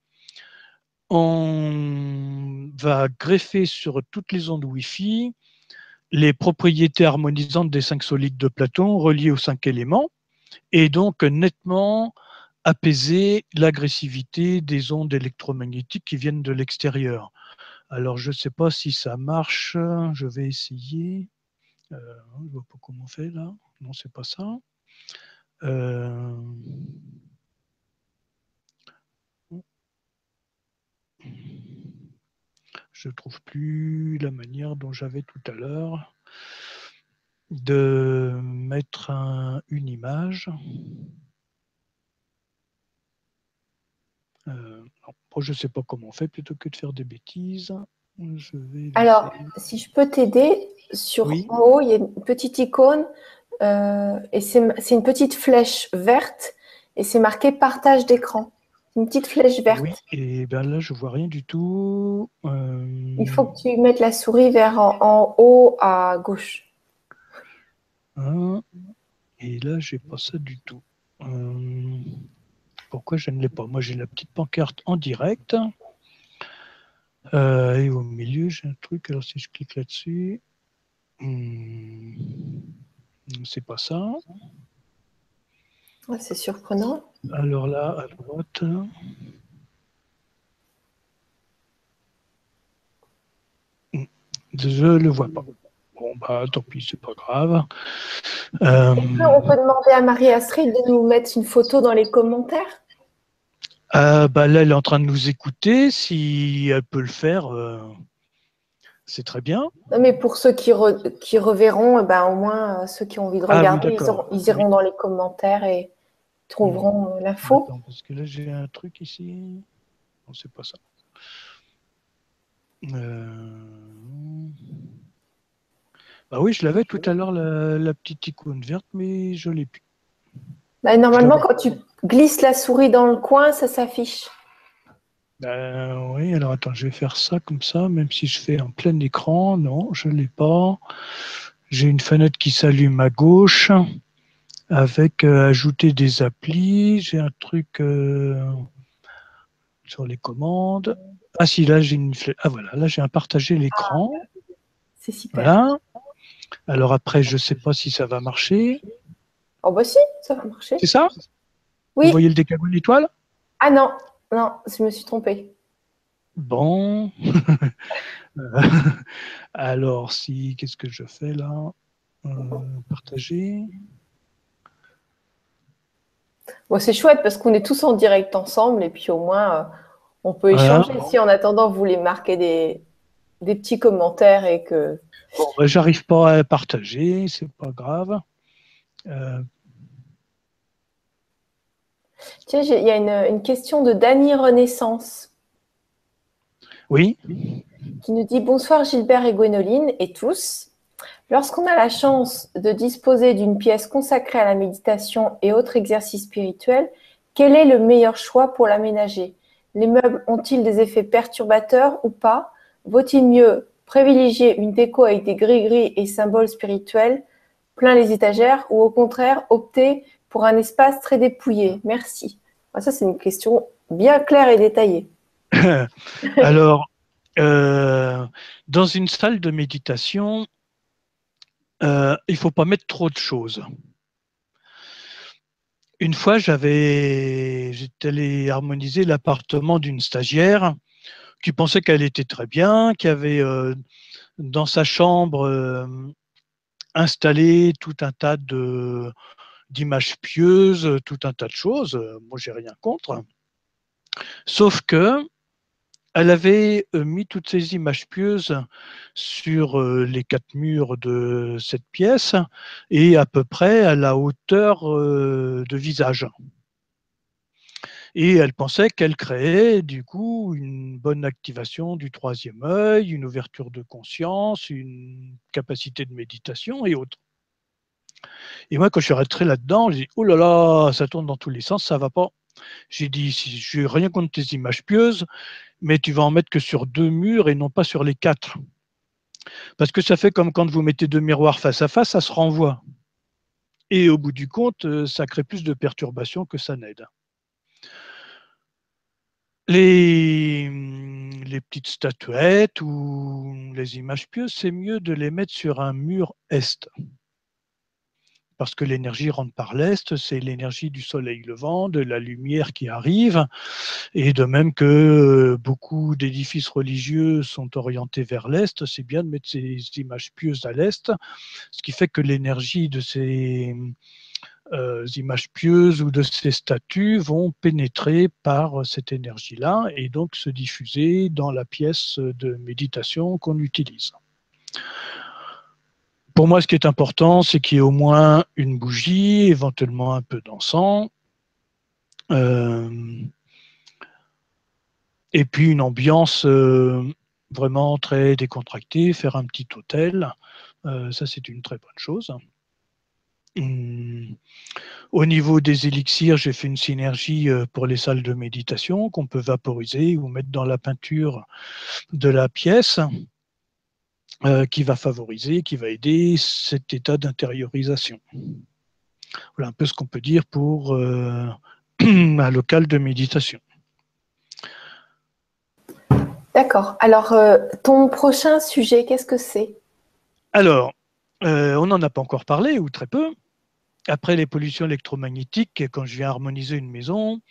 on va greffer sur toutes les ondes Wi-Fi les propriétés harmonisantes des 5 solides de Platon reliées aux 5 éléments et donc nettement apaiser l'agressivité des ondes électromagnétiques qui viennent de l'extérieur. Alors, je ne sais pas si ça marche. Je vais essayer. Je ne vois pas comment on fait là. Non, c'est pas ça. je ne trouve plus la manière dont j'avais tout à l'heure de mettre une image. Non, je ne sais pas comment on fait, plutôt que de faire des bêtises. Je vais Alors, laisser... si je peux t'aider, Oui. en haut, il y a une petite icône et c'est une petite flèche verte et c'est marqué partage d'écran. Une petite flèche verte. Oui, et bien là, je ne vois rien du tout. Il faut que tu mettes la souris vers en haut à gauche. Et là, je n'ai pas ça du tout. Pourquoi je ne l'ai pas? Moi, j'ai la petite pancarte en direct. Et au milieu, j'ai un truc. Alors, si je clique là-dessus, c'est pas ça. C'est surprenant. Alors là, à droite, je ne le vois pas. Bon, bah, tant pis, c'est pas grave. On peut demander à Marie-Astrid de nous mettre une photo dans les commentaires. Bah là, elle est en train de nous écouter. Si elle peut le faire, c'est très bien. Non, mais pour ceux qui reverront, ben, au moins ceux qui ont envie de regarder, Oui, ils iront dans les commentaires et trouveront l'info. Attends, parce que là, j'ai un truc ici. Non, c'est pas ça. Bah oui, je l'avais tout à l'heure, la petite icône verte, mais je ne l'ai plus. Ben, normalement, quand tu glisses la souris dans le coin, ça s'affiche. Oui, alors attends, je vais faire ça comme ça, même si je fais en plein écran. Non, je ne l'ai pas. J'ai une fenêtre qui s'allume à gauche avec ajouter des applis. J'ai un truc sur les commandes. Ah si, là j'ai une flèche. Ah voilà, là j'ai un partager l'écran. C'est super. Voilà. Alors après, je ne sais pas si ça va marcher. Oh bah si, ça va marcher. C'est ça? Oui. Vous voyez le décagone étoile? Ah non, non, je me suis trompée. Bon. Alors, si, qu'est-ce que je fais là? Partager. Bon, c'est chouette parce qu'on est tous en direct ensemble et puis au moins on peut Voilà. échanger. Si en attendant vous voulez marquer des petits commentaires et que. Bon, ben, j'arrive pas à partager, c'est pas grave. Tiens, il y a une question de Dany Renaissance. Oui. Qui nous dit bonsoir Gilbert et Gwénoline et tous. Lorsqu'on a la chance de disposer d'une pièce consacrée à la méditation et autres exercices spirituels, quel est le meilleur choix pour l'aménager? Les meubles ont-ils des effets perturbateurs ou pas? Vaut-il mieux privilégier une déco avec des gris-gris et symboles spirituels plein les étagères ou au contraire opter pour un espace très dépouillé? Merci. Ça, c'est une question bien claire et détaillée. Alors, dans une salle de méditation, il ne faut pas mettre trop de choses. Une fois, j'étais allé harmoniser l'appartement d'une stagiaire qui pensait qu'elle était très bien, qui avait dans sa chambre installé tout un tas d'images pieuses, tout un tas de choses. Moi, j'ai rien contre. Sauf que elle avait mis toutes ces images pieuses sur les 4 murs de cette pièce et à peu près à la hauteur de visage. Et elle pensait qu'elle créait du coup une bonne activation du troisième œil, une ouverture de conscience, une capacité de méditation et autres. Et moi, quand je suis rentré là-dedans, j'ai dit « Oh là là, ça tourne dans tous les sens, ça ne va pas ». J'ai dit « Je n'ai rien contre tes images pieuses, mais tu vas en mettre que sur 2 murs et non pas sur les 4. Parce que ça fait comme quand vous mettez 2 miroirs face à face, ça se renvoie. Et au bout du compte, ça crée plus de perturbations que ça n'aide. » Les petites statuettes ou les images pieuses, c'est mieux de les mettre sur un mur est. Parce que l'énergie rentre par l'est, c'est l'énergie du soleil levant, de la lumière qui arrive, et de même que beaucoup d'édifices religieux sont orientés vers l'est, c'est bien de mettre ces images pieuses à l'est, ce qui fait que l'énergie de ces images pieuses ou de ces statues vont pénétrer par cette énergie-là et donc se diffuser dans la pièce de méditation qu'on utilise. Pour moi, ce qui est important, c'est qu'il y ait au moins une bougie, éventuellement un peu d'encens, et puis une ambiance vraiment très décontractée, faire un petit hôtel, ça c'est une très bonne chose. Au niveau des élixirs, j'ai fait une synergie pour les salles de méditation qu'on peut vaporiser ou mettre dans la peinture de la pièce, qui va favoriser, qui va aider cet état d'intériorisation. Voilà un peu ce qu'on peut dire pour un local de méditation. D'accord. Alors, ton prochain sujet, qu'est-ce que c'est? Alors, on n'en a pas encore parlé, ou très peu. Après les pollutions électromagnétiques, quand je viens harmoniser une maison,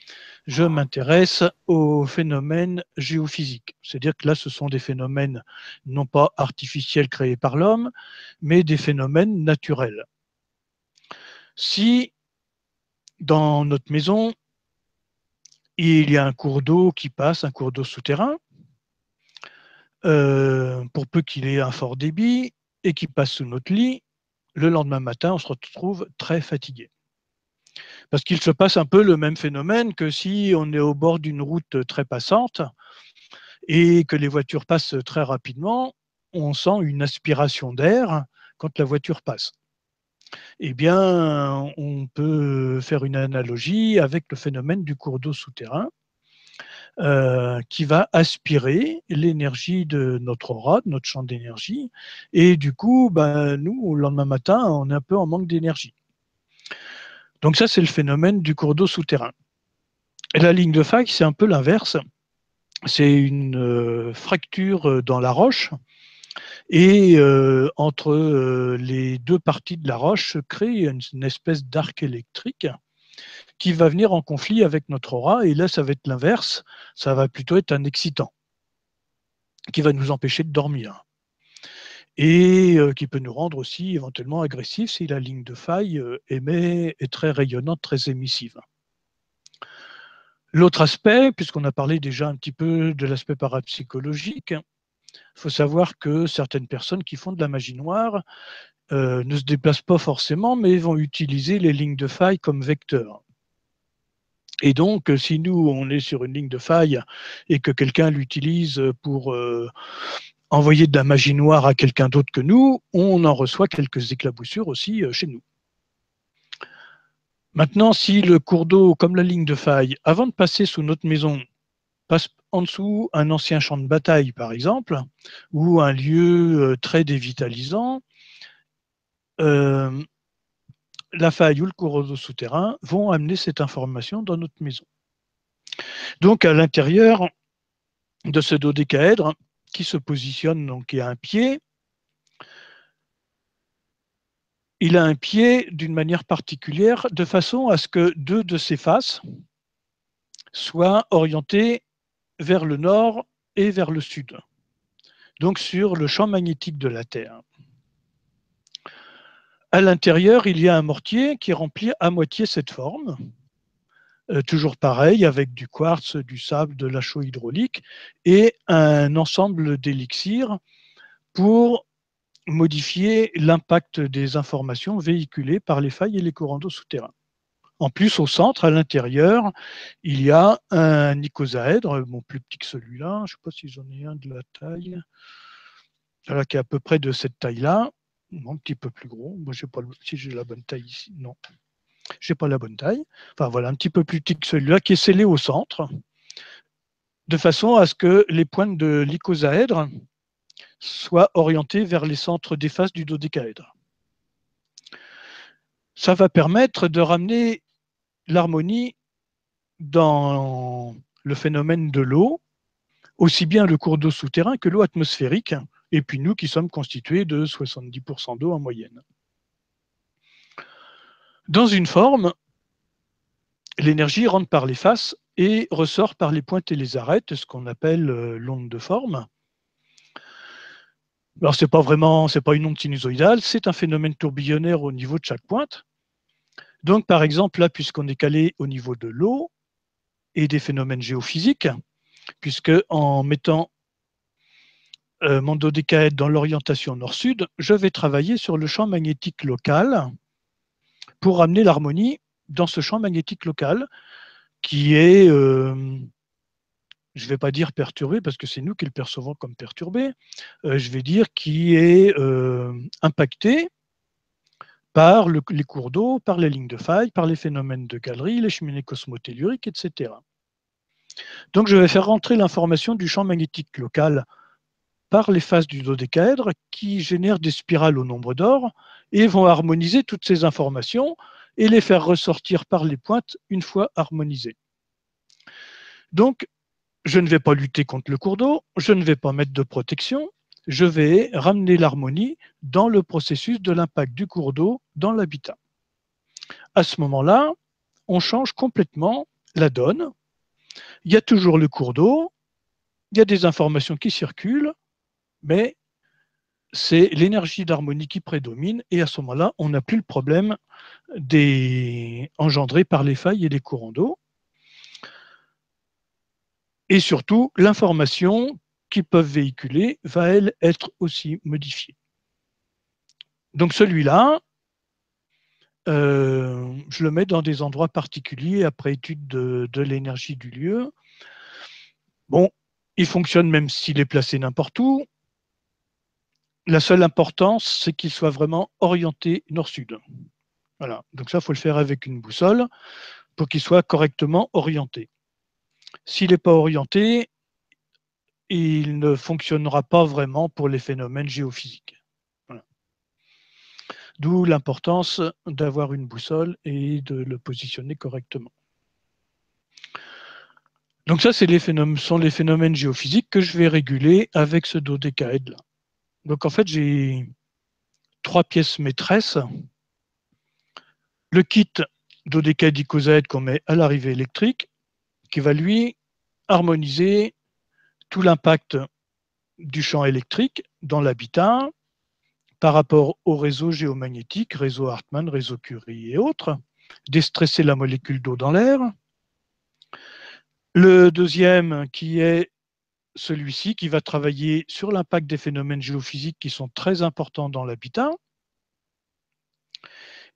je m'intéresse aux phénomènes géophysiques. C'est-à-dire que là, ce sont des phénomènes non pas artificiels créés par l'homme, mais des phénomènes naturels. Si dans notre maison, il y a un cours d'eau qui passe, un cours d'eau souterrain, pour peu qu'il ait un fort débit et qu'il passe sous notre lit, le lendemain matin, on se retrouve très fatigué. Parce qu'il se passe un peu le même phénomène que si on est au bord d'une route très passante et que les voitures passent très rapidement, on sent une aspiration d'air quand la voiture passe. Eh bien, on peut faire une analogie avec le phénomène du cours d'eau souterrain, qui va aspirer l'énergie de notre aura, de notre champ d'énergie, et du coup, nous, le lendemain matin, on est un peu en manque d'énergie. Donc ça, c'est le phénomène du cours d'eau souterrain. Et la ligne de faille, c'est un peu l'inverse. C'est une fracture dans la roche, et entre les deux parties de la roche se crée une espèce d'arc électrique qui va venir en conflit avec notre aura, et là, ça va être l'inverse, ça va plutôt être un excitant qui va nous empêcher de dormir et qui peut nous rendre aussi éventuellement agressifs si la ligne de faille est très rayonnante, très émissive. L'autre aspect, puisqu'on a parlé déjà un petit peu de l'aspect parapsychologique, il faut savoir que certaines personnes qui font de la magie noire ne se déplacent pas forcément, mais vont utiliser les lignes de faille comme vecteurs. Et donc, si nous, on est sur une ligne de faille et que quelqu'un l'utilise pour envoyer de la magie noire à quelqu'un d'autre que nous, on en reçoit quelques éclaboussures aussi chez nous. Maintenant, si le cours d'eau, comme la ligne de faille, avant de passer sous notre maison, passe en dessous un ancien champ de bataille, par exemple, ou un lieu très dévitalisant, la faille ou le cours d'eau souterrain vont amener cette information dans notre maison. Donc, à l'intérieur de ce dodécaèdre, qui se positionne, donc il y a un pied, il a un pied d'une manière particulière, de façon à ce que deux de ses faces soient orientées vers le nord et vers le sud, donc sur le champ magnétique de la Terre. À l'intérieur, il y a un mortier qui remplit à moitié cette forme, toujours pareil, avec du quartz, du sable, de la chaux hydraulique et un ensemble d'élixirs pour modifier l'impact des informations véhiculées par les failles et les courants d'eau souterrains. En plus, au centre, à l'intérieur, il y a un icosaèdre, bon, plus petit que celui-là, je ne sais pas si j'en ai un de la taille, voilà, qui est à peu près de cette taille-là, un petit peu plus gros. Moi, je ne sais pas si j'ai la bonne taille ici, non, je n'ai pas la bonne taille. Enfin voilà, un petit peu plus petit que celui-là, qui est scellé au centre, de façon à ce que les pointes de l'icosaèdre soient orientées vers les centres des faces du dodécaèdre. Ça va permettre de ramener l'harmonie dans le phénomène de l'eau, aussi bien le cours d'eau souterrain que l'eau atmosphérique, et puis nous qui sommes constitués de 70% d'eau en moyenne. Dans une forme, l'énergie rentre par les faces et ressort par les pointes et les arêtes, ce qu'on appelle l'onde de forme. Alors c'est pas une onde sinusoïdale, c'est un phénomène tourbillonnaire au niveau de chaque pointe, Donc, par exemple, là, puisqu'on est calé au niveau de l'eau et des phénomènes géophysiques, puisque en mettant mon dodécaèdre dans l'orientation nord-sud, je vais travailler sur le champ magnétique local pour amener l'harmonie dans ce champ magnétique local qui est, je ne vais pas dire perturbé parce que c'est nous qui le percevons comme perturbé, je vais dire qui est impacté par les cours d'eau, par les lignes de faille, par les phénomènes de galerie, les cheminées cosmotelluriques, etc. Donc je vais faire rentrer l'information du champ magnétique local par les phases du dodécaèdre qui génèrent des spirales au nombre d'or et vont harmoniser toutes ces informations et les faire ressortir par les pointes une fois harmonisées. Donc, je ne vais pas lutter contre le cours d'eau, je ne vais pas mettre de protection, je vais ramener l'harmonie dans le processus de l'impact du cours d'eau dans l'habitat. À ce moment-là, on change complètement la donne. Il y a toujours le cours d'eau, il y a des informations qui circulent, mais c'est l'énergie d'harmonie qui prédomine et à ce moment-là, on n'a plus le problème engendré par les failles et les courants d'eau. Et surtout, l'information qu'ils peuvent véhiculer va, elle, être aussi modifiée. Donc celui-là, je le mets dans des endroits particuliers après étude de l'énergie du lieu. Bon, il fonctionne même s'il est placé n'importe où. La seule importance, c'est qu'il soit vraiment orienté nord-sud. Voilà. Donc ça, il faut le faire avec une boussole pour qu'il soit correctement orienté. S'il n'est pas orienté, il ne fonctionnera pas vraiment pour les phénomènes géophysiques. Voilà. D'où l'importance d'avoir une boussole et de le positionner correctement. Donc ça, sont les phénomènes géophysiques que je vais réguler avec ce dodécaèdre-là. Donc en fait, j'ai 3 pièces maîtresses. Le kit dodécaèdre icosaèdre qu'on met à l'arrivée électrique, qui va lui harmoniser tout l'impact du champ électrique dans l'habitat par rapport au réseau géomagnétique, réseau Hartmann, réseau Curie et autres, déstresser la molécule d'eau dans l'air. Le deuxième qui est celui-ci qui va travailler sur l'impact des phénomènes géophysiques qui sont très importants dans l'habitat.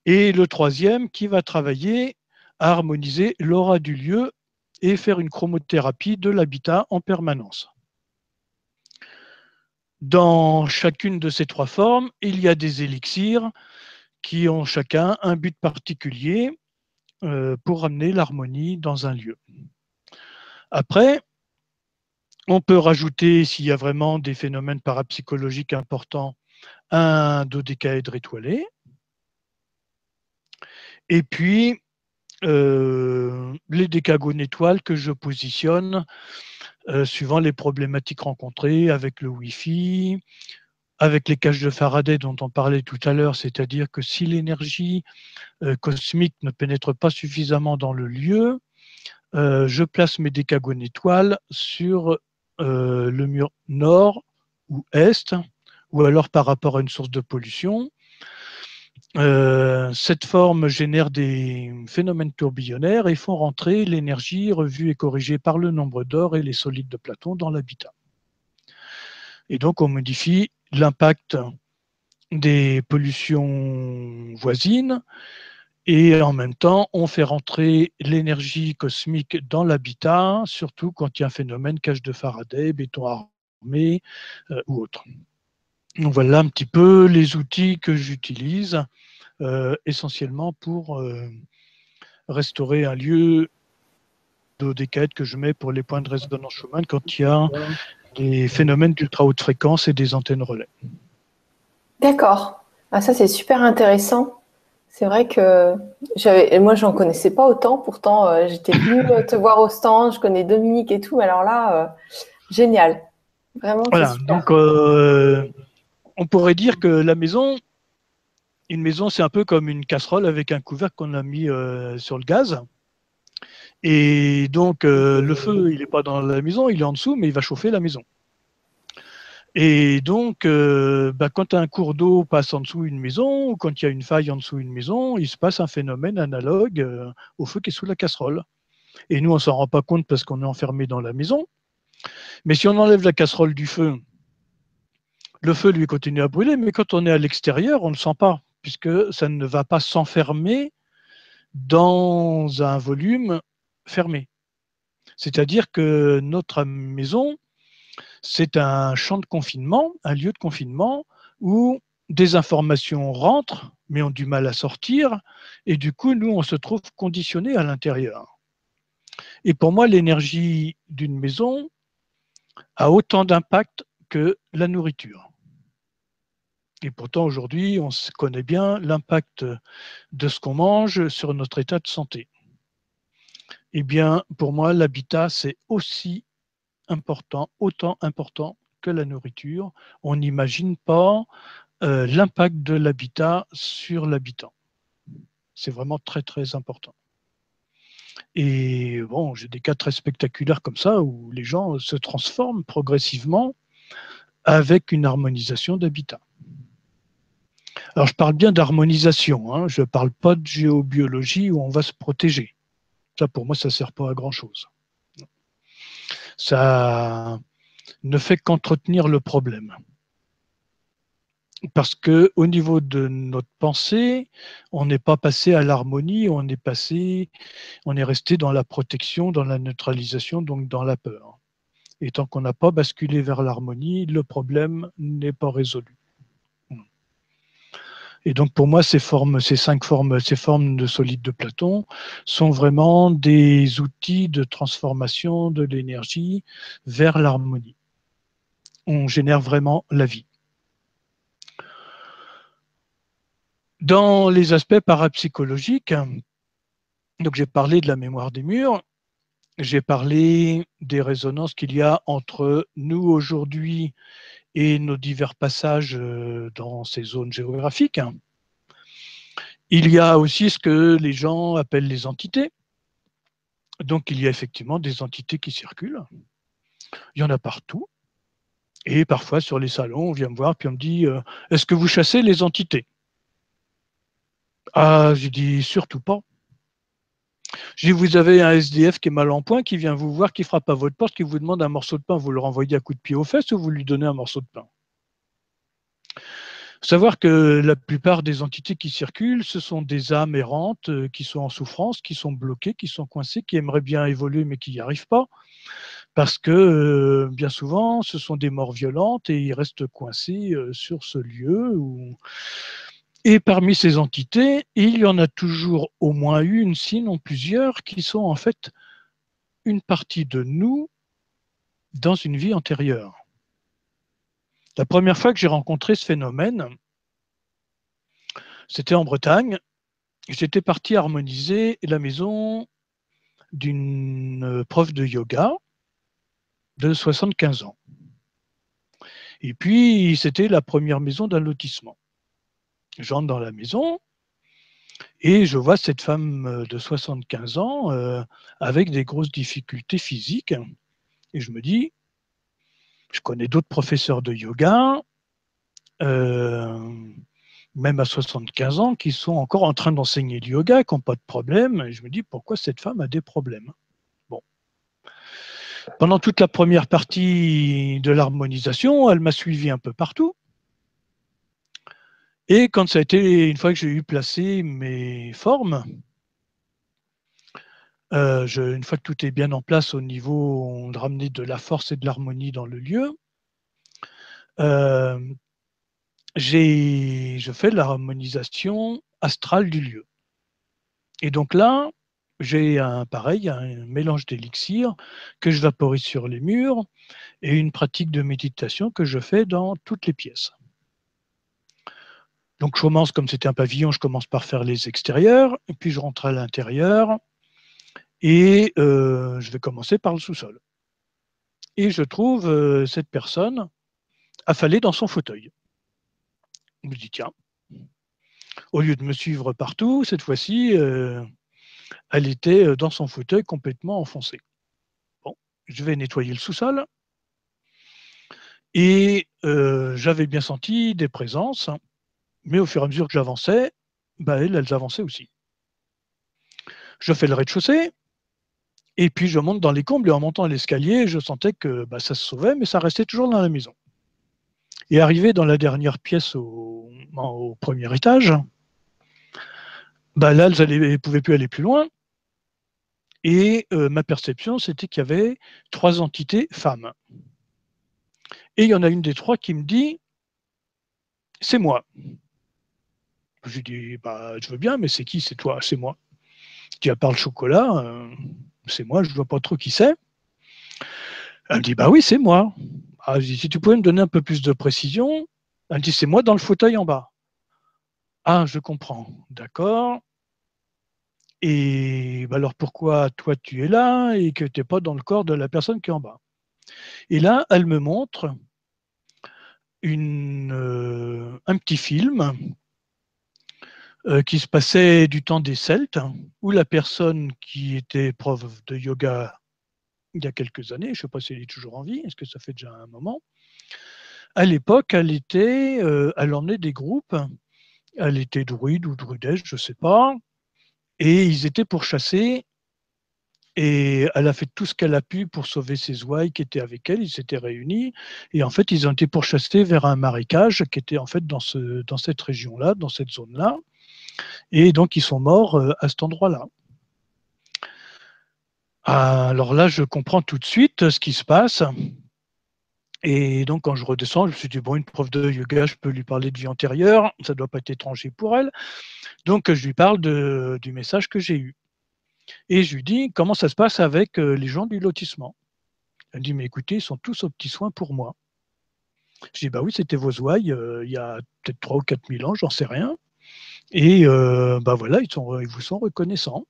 Et le troisième qui va travailler à harmoniser l'aura du lieu et faire une chromothérapie de l'habitat en permanence. Dans chacune de ces 3 formes, il y a des élixirs qui ont chacun un but particulier pour amener l'harmonie dans un lieu. Après, on peut rajouter, s'il y a vraiment des phénomènes parapsychologiques importants, un dodécaèdre étoilé. Et puis, les décagones étoiles que je positionne suivant les problématiques rencontrées avec le Wi-Fi, avec les cages de Faraday dont on parlait tout à l'heure, c'est-à-dire que si l'énergie cosmique ne pénètre pas suffisamment dans le lieu, je place mes décagones étoiles sur le mur nord ou est, ou alors par rapport à une source de pollution. Cette forme génère des phénomènes tourbillonnaires et font rentrer l'énergie revue et corrigée par le nombre d'or et les solides de Platon dans l'habitat. Et donc on modifie l'impact des pollutions voisines et en même temps on fait rentrer l'énergie cosmique dans l'habitat, surtout quand il y a un phénomène cage de Faraday, béton armé ou autre. Donc voilà un petit peu les outils que j'utilise essentiellement pour restaurer un lieu dodécaèdre que je mets pour les points de résonance Schumann quand il y a des phénomènes d'ultra haute fréquence et des antennes relais. D'accord. Ah, ça, c'est super intéressant. C'est vrai que moi, j'en connaissais pas autant. Pourtant, j'étais venue te voir au stand. Je connais Dominique et tout. Mais alors là, génial. Vraiment, voilà, c'est super. donc on pourrait dire que une maison, c'est un peu comme une casserole avec un couvercle qu'on a mis sur le gaz. Et donc, le feu, il n'est pas dans la maison, il est en dessous, mais il va chauffer la maison. Et donc, quand un cours d'eau passe en dessous d'une maison, ou quand il y a une faille en dessous d'une maison, il se passe un phénomène analogue au feu qui est sous la casserole. Et nous, on ne s'en rend pas compte parce qu'on est enfermé dans la maison. Mais si on enlève la casserole du feu, le feu, lui, continue à brûler, mais quand on est à l'extérieur, on ne le sent pas, puisque ça ne va pas s'enfermer dans un volume fermé. C'est-à-dire que notre maison, c'est un champ de confinement, un lieu de confinement où des informations rentrent, mais ont du mal à sortir, et du coup, nous, on se trouve conditionnés à l'intérieur. Et pour moi, l'énergie d'une maison a autant d'impact que la nourriture. Et pourtant, aujourd'hui, on connaît bien l'impact de ce qu'on mange sur notre état de santé. Eh bien, pour moi, l'habitat, c'est aussi important, autant important que la nourriture. On n'imagine pas l'impact de l'habitat sur l'habitant. C'est vraiment très, très important. Et bon, j'ai des cas très spectaculaires comme ça où les gens se transforment progressivement avec une harmonisation d'habitat. Alors, je parle bien d'harmonisation, hein, je ne parle pas de géobiologie où on va se protéger. Ça, pour moi, ça ne sert pas à grand-chose. Ça ne fait qu'entretenir le problème. Parce qu'au niveau de notre pensée, on n'est pas passé à l'harmonie, on est resté dans la protection, dans la neutralisation, donc dans la peur. Et tant qu'on n'a pas basculé vers l'harmonie, le problème n'est pas résolu. Et donc pour moi, ces formes de solides de Platon sont vraiment des outils de transformation de l'énergie vers l'harmonie. On génère vraiment la vie. Dans les aspects parapsychologiques, donc j'ai parlé de la mémoire des murs, j'ai parlé des résonances qu'il y a entre nous aujourd'hui et nos divers passages dans ces zones géographiques. Il y a aussi ce que les gens appellent les entités. Donc il y a effectivement des entités qui circulent. Il y en a partout. Et parfois sur les salons, on vient me voir puis on me dit est-ce que vous chassez les entités? Ah, j'ai dit surtout pas. Je dis, vous avez un SDF qui est mal en point, qui vient vous voir, qui frappe à votre porte, qui vous demande un morceau de pain, vous le renvoyez à coup de pied aux fesses ou vous lui donnez un morceau de pain? Savoir que la plupart des entités qui circulent, ce sont des âmes errantes qui sont en souffrance, qui sont bloquées, qui sont coincées, qui aimeraient bien évoluer mais qui n'y arrivent pas. Parce que bien souvent, ce sont des morts violentes et ils restent coincés sur ce lieu. Et parmi ces entités, il y en a toujours au moins une, sinon plusieurs, qui sont en fait une partie de nous dans une vie antérieure. La première fois que j'ai rencontré ce phénomène, c'était en Bretagne. J'étais parti harmoniser la maison d'une prof de yoga de 75 ans. Et puis, c'était la première maison d'un lotissement. J'entre dans la maison et je vois cette femme de 75 ans avec des grosses difficultés physiques. Et je me dis, je connais d'autres professeurs de yoga, même à 75 ans, qui sont encore en train d'enseigner le yoga, qui n'ont pas de problème. Et je me dis, pourquoi cette femme a des problèmes? Bon. Pendant toute la première partie de l'harmonisation, elle m'a suivi un peu partout. Et quand ça a été, une fois que j'ai eu placé mes formes, une fois que tout est bien en place au niveau de ramener de la force et de l'harmonie dans le lieu, je fais de l'harmonisation astrale du lieu. Et donc là, j'ai un mélange d'élixir que je vaporise sur les murs et une pratique de méditation que je fais dans toutes les pièces. Donc je commence, comme c'était un pavillon, je commence par faire les extérieurs, et puis je rentre à l'intérieur, et je vais commencer par le sous-sol. Et je trouve cette personne affalée dans son fauteuil. Je me dis, tiens, au lieu de me suivre partout, cette fois-ci, elle était dans son fauteuil complètement enfoncée. Bon, je vais nettoyer le sous-sol. Et j'avais bien senti des présences, mais au fur et à mesure que j'avançais, elles avançaient aussi. Je fais le rez-de-chaussée, et puis je monte dans les combles, et en montant l'escalier, je sentais que ça se sauvait, mais ça restait toujours dans la maison. Et arrivé dans la dernière pièce au premier étage, là, elles ne pouvaient plus aller plus loin. Et ma perception, c'était qu'il y avait 3 entités femmes. Et il y en a une des 3 qui me dit « c'est moi ». Je lui dis « je veux bien, mais c'est qui? C'est toi? C'est moi ». Je dis « à part le chocolat, c'est moi, je ne vois pas trop qui c'est ». Elle me dit « bah oui, c'est moi ». Je dis « si tu pouvais me donner un peu plus de précision ». Elle me dit « c'est moi dans le fauteuil en bas ». Ah, je comprends, d'accord. Et alors pourquoi toi tu es là et que tu n'es pas dans le corps de la personne qui est en bas? Et là, elle me montre un petit film qui se passait du temps des Celtes, où la personne qui était prof de yoga il y a quelques années, je ne sais pas si elle est toujours en vie, est-ce que ça fait déjà un moment, à l'époque, elle emmenait des groupes, elle était druide ou druidesse, je ne sais pas, et ils étaient pourchassés. Et elle a fait tout ce qu'elle a pu pour sauver ses ouailles qui étaient avec elle. Ils s'étaient réunis. Et en fait, ils ont été pourchassés vers un marécage qui était en fait dans cette région-là, dans cette zone-là. Et donc, ils sont morts à cet endroit-là. Alors là, je comprends tout de suite ce qui se passe. Et donc, quand je redescends, je me suis dit, bon, une prof de yoga, je peux lui parler de vie antérieure. Ça ne doit pas être étranger pour elle. Donc, je lui parle du message que j'ai eu. Et je lui dis, comment ça se passe avec les gens du lotissement? Elle dit, mais écoutez, ils sont tous aux petits soins pour moi. Je dis, bah oui, c'était vos ouailles il y a peut-être 3 ou 4 000 ans, j'en sais rien. Et voilà, ils vous sont reconnaissants.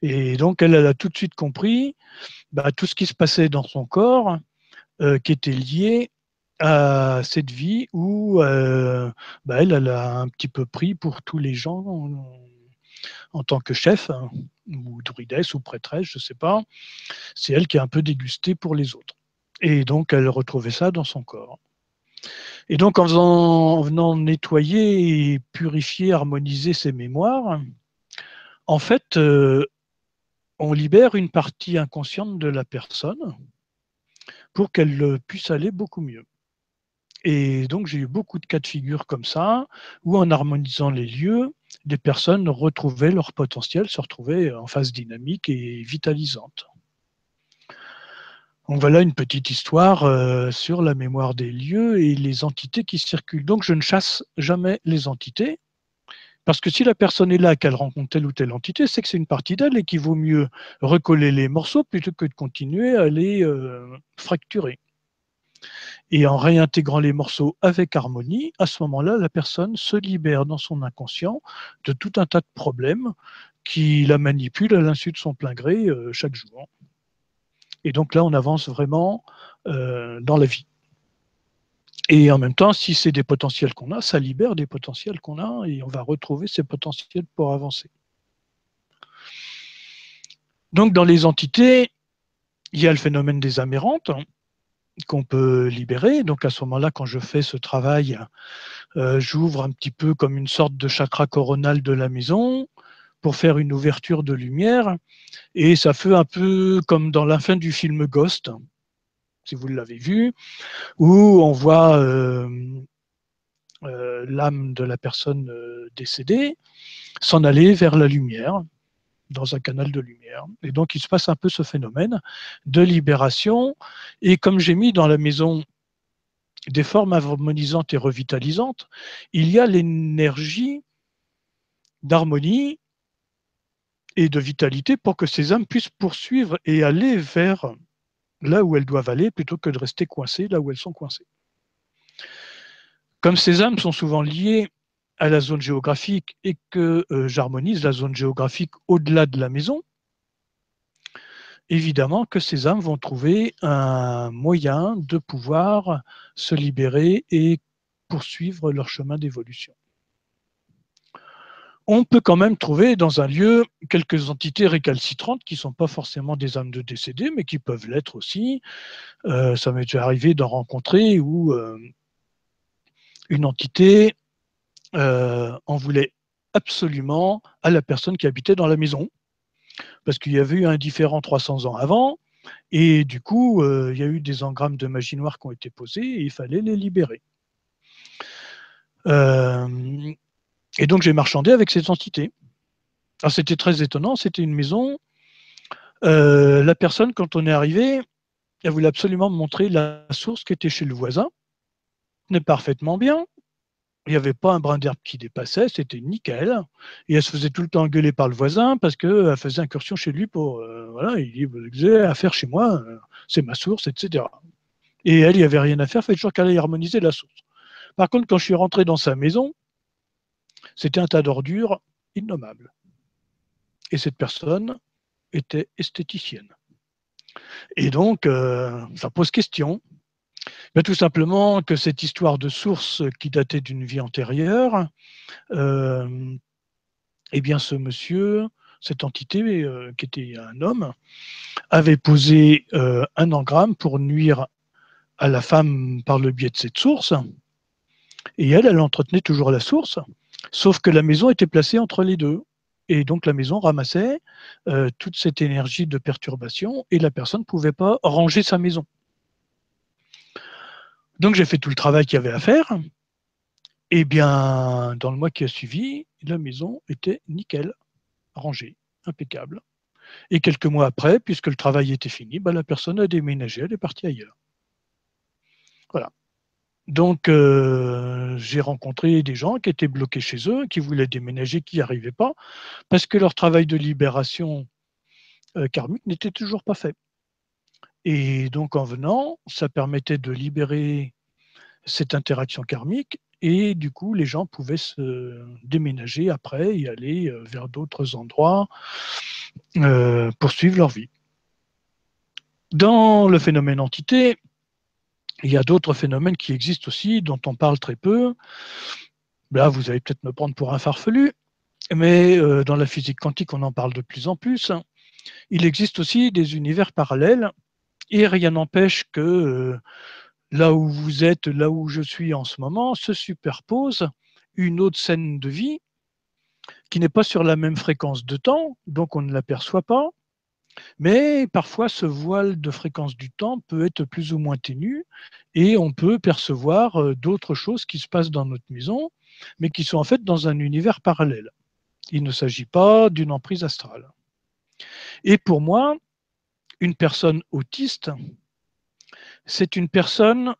Et donc, elle a tout de suite compris tout ce qui se passait dans son corps qui était lié à cette vie où elle a un petit peu pris pour tous les gens en tant que chef, hein, ou druidesse ou prêtresse, je ne sais pas. C'est elle qui a un peu dégusté pour les autres. Et donc, elle retrouvait ça dans son corps. Et donc, en venant nettoyer, purifier, harmoniser ses mémoires, en fait, on libère une partie inconsciente de la personne pour qu'elle puisse aller beaucoup mieux. Et donc, j'ai eu beaucoup de cas de figure comme ça, où en harmonisant les lieux, des personnes retrouvaient leur potentiel, se retrouvaient en phase dynamique et vitalisante. Donc voilà une petite histoire sur la mémoire des lieux et les entités qui circulent. Donc, je ne chasse jamais les entités, parce que si la personne est là, qu'elle rencontre telle ou telle entité, c'est que c'est une partie d'elle et qu'il vaut mieux recoller les morceaux plutôt que de continuer à les fracturer. Et en réintégrant les morceaux avec harmonie, à ce moment-là, la personne se libère dans son inconscient de tout un tas de problèmes qui la manipulent à l'insu de son plein gré chaque jour. Et donc là, on avance vraiment dans la vie. Et en même temps, si c'est des potentiels qu'on a, ça libère des potentiels qu'on a et on va retrouver ces potentiels pour avancer. Donc, dans les entités, il y a le phénomène des âmes errantes qu'on peut libérer. Donc, à ce moment-là, quand je fais ce travail, j'ouvre un petit peu comme une sorte de chakra coronal de la maison pour faire une ouverture de lumière. Et ça fait un peu comme dans la fin du film Ghost, si vous l'avez vu, où on voit l'âme de la personne décédée s'en aller vers la lumière, dans un canal de lumière. Et donc, il se passe un peu ce phénomène de libération. Et comme j'ai mis dans la maison des formes harmonisantes et revitalisantes, il y a l'énergie d'harmonie et de vitalité pour que ces âmes puissent poursuivre et aller vers là où elles doivent aller plutôt que de rester coincées là où elles sont coincées. Comme ces âmes sont souvent liées à la zone géographique et que j'harmonise la zone géographique au-delà de la maison, évidemment que ces âmes vont trouver un moyen de pouvoir se libérer et poursuivre leur chemin d'évolution. on peut quand même trouver dans un lieu quelques entités récalcitrantes qui ne sont pas forcément des âmes de décédés, mais qui peuvent l'être aussi. Ça m'est déjà arrivé d'en rencontrer où une entité en voulait absolument à la personne qui habitait dans la maison, parce qu'il y avait eu un différend 300 ans avant, et du coup, il y a eu des engrammes de magie noire qui ont été posés, et il fallait les libérer. Et donc, j'ai marchandé avec cette entité. Alors, c'était très étonnant, c'était une maison. La personne, quand on est arrivé, elle voulait absolument me montrer la source qui était chez le voisin. N'est parfaitement bien. Il n'y avait pas un brin d'herbe qui dépassait, c'était nickel. Et elle se faisait tout le temps engueuler par le voisin parce qu'elle faisait incursion chez lui pour. Voilà, il dit vous avez affaire chez moi, c'est ma source, etc. Et elle, il n'y avait rien à faire, il fallait toujours qu'elle aille harmoniser la source. Par contre, quand je suis rentré dans sa maison, c'était un tas d'ordures innommables. Et cette personne était esthéticienne. Et donc, ça pose question. Ben, tout simplement que cette histoire de source qui datait d'une vie antérieure, eh bien, ce monsieur, cette entité qui était un homme, avait posé un engramme pour nuire à la femme par le biais de cette source. Et elle entretenait toujours la source, sauf que la maison était placée entre les deux. Et donc la maison ramassait toute cette énergie de perturbation et la personne ne pouvait pas ranger sa maison. Donc j'ai fait tout le travail qu'il y avait à faire. Et bien, dans le mois qui a suivi, la maison était nickel, rangée, impeccable. Et quelques mois après, puisque le travail était fini, ben, la personne a déménagé, elle est partie ailleurs. Voilà. Donc, j'ai rencontré des gens qui étaient bloqués chez eux, qui voulaient déménager, qui n'y arrivaient pas, parce que leur travail de libération karmique n'était toujours pas fait. Et donc, en venant, ça permettait de libérer cette interaction karmique, et du coup, les gens pouvaient se déménager après et aller vers d'autres endroits, poursuivre leur vie. Dans le phénomène entité, il y a d'autres phénomènes qui existent aussi, dont on parle très peu. Là, vous allez peut-être me prendre pour un farfelu, mais dans la physique quantique, on en parle de plus en plus. Il existe aussi des univers parallèles, et rien n'empêche que là où vous êtes, là où je suis en ce moment, se superpose une autre scène de vie qui n'est pas sur la même fréquence de temps, donc on ne l'aperçoit pas. Mais parfois, ce voile de fréquence du temps peut être plus ou moins ténu et on peut percevoir d'autres choses qui se passent dans notre maison, mais qui sont en fait dans un univers parallèle. Il ne s'agit pas d'une emprise astrale. Et pour moi, une personne autiste, c'est une personne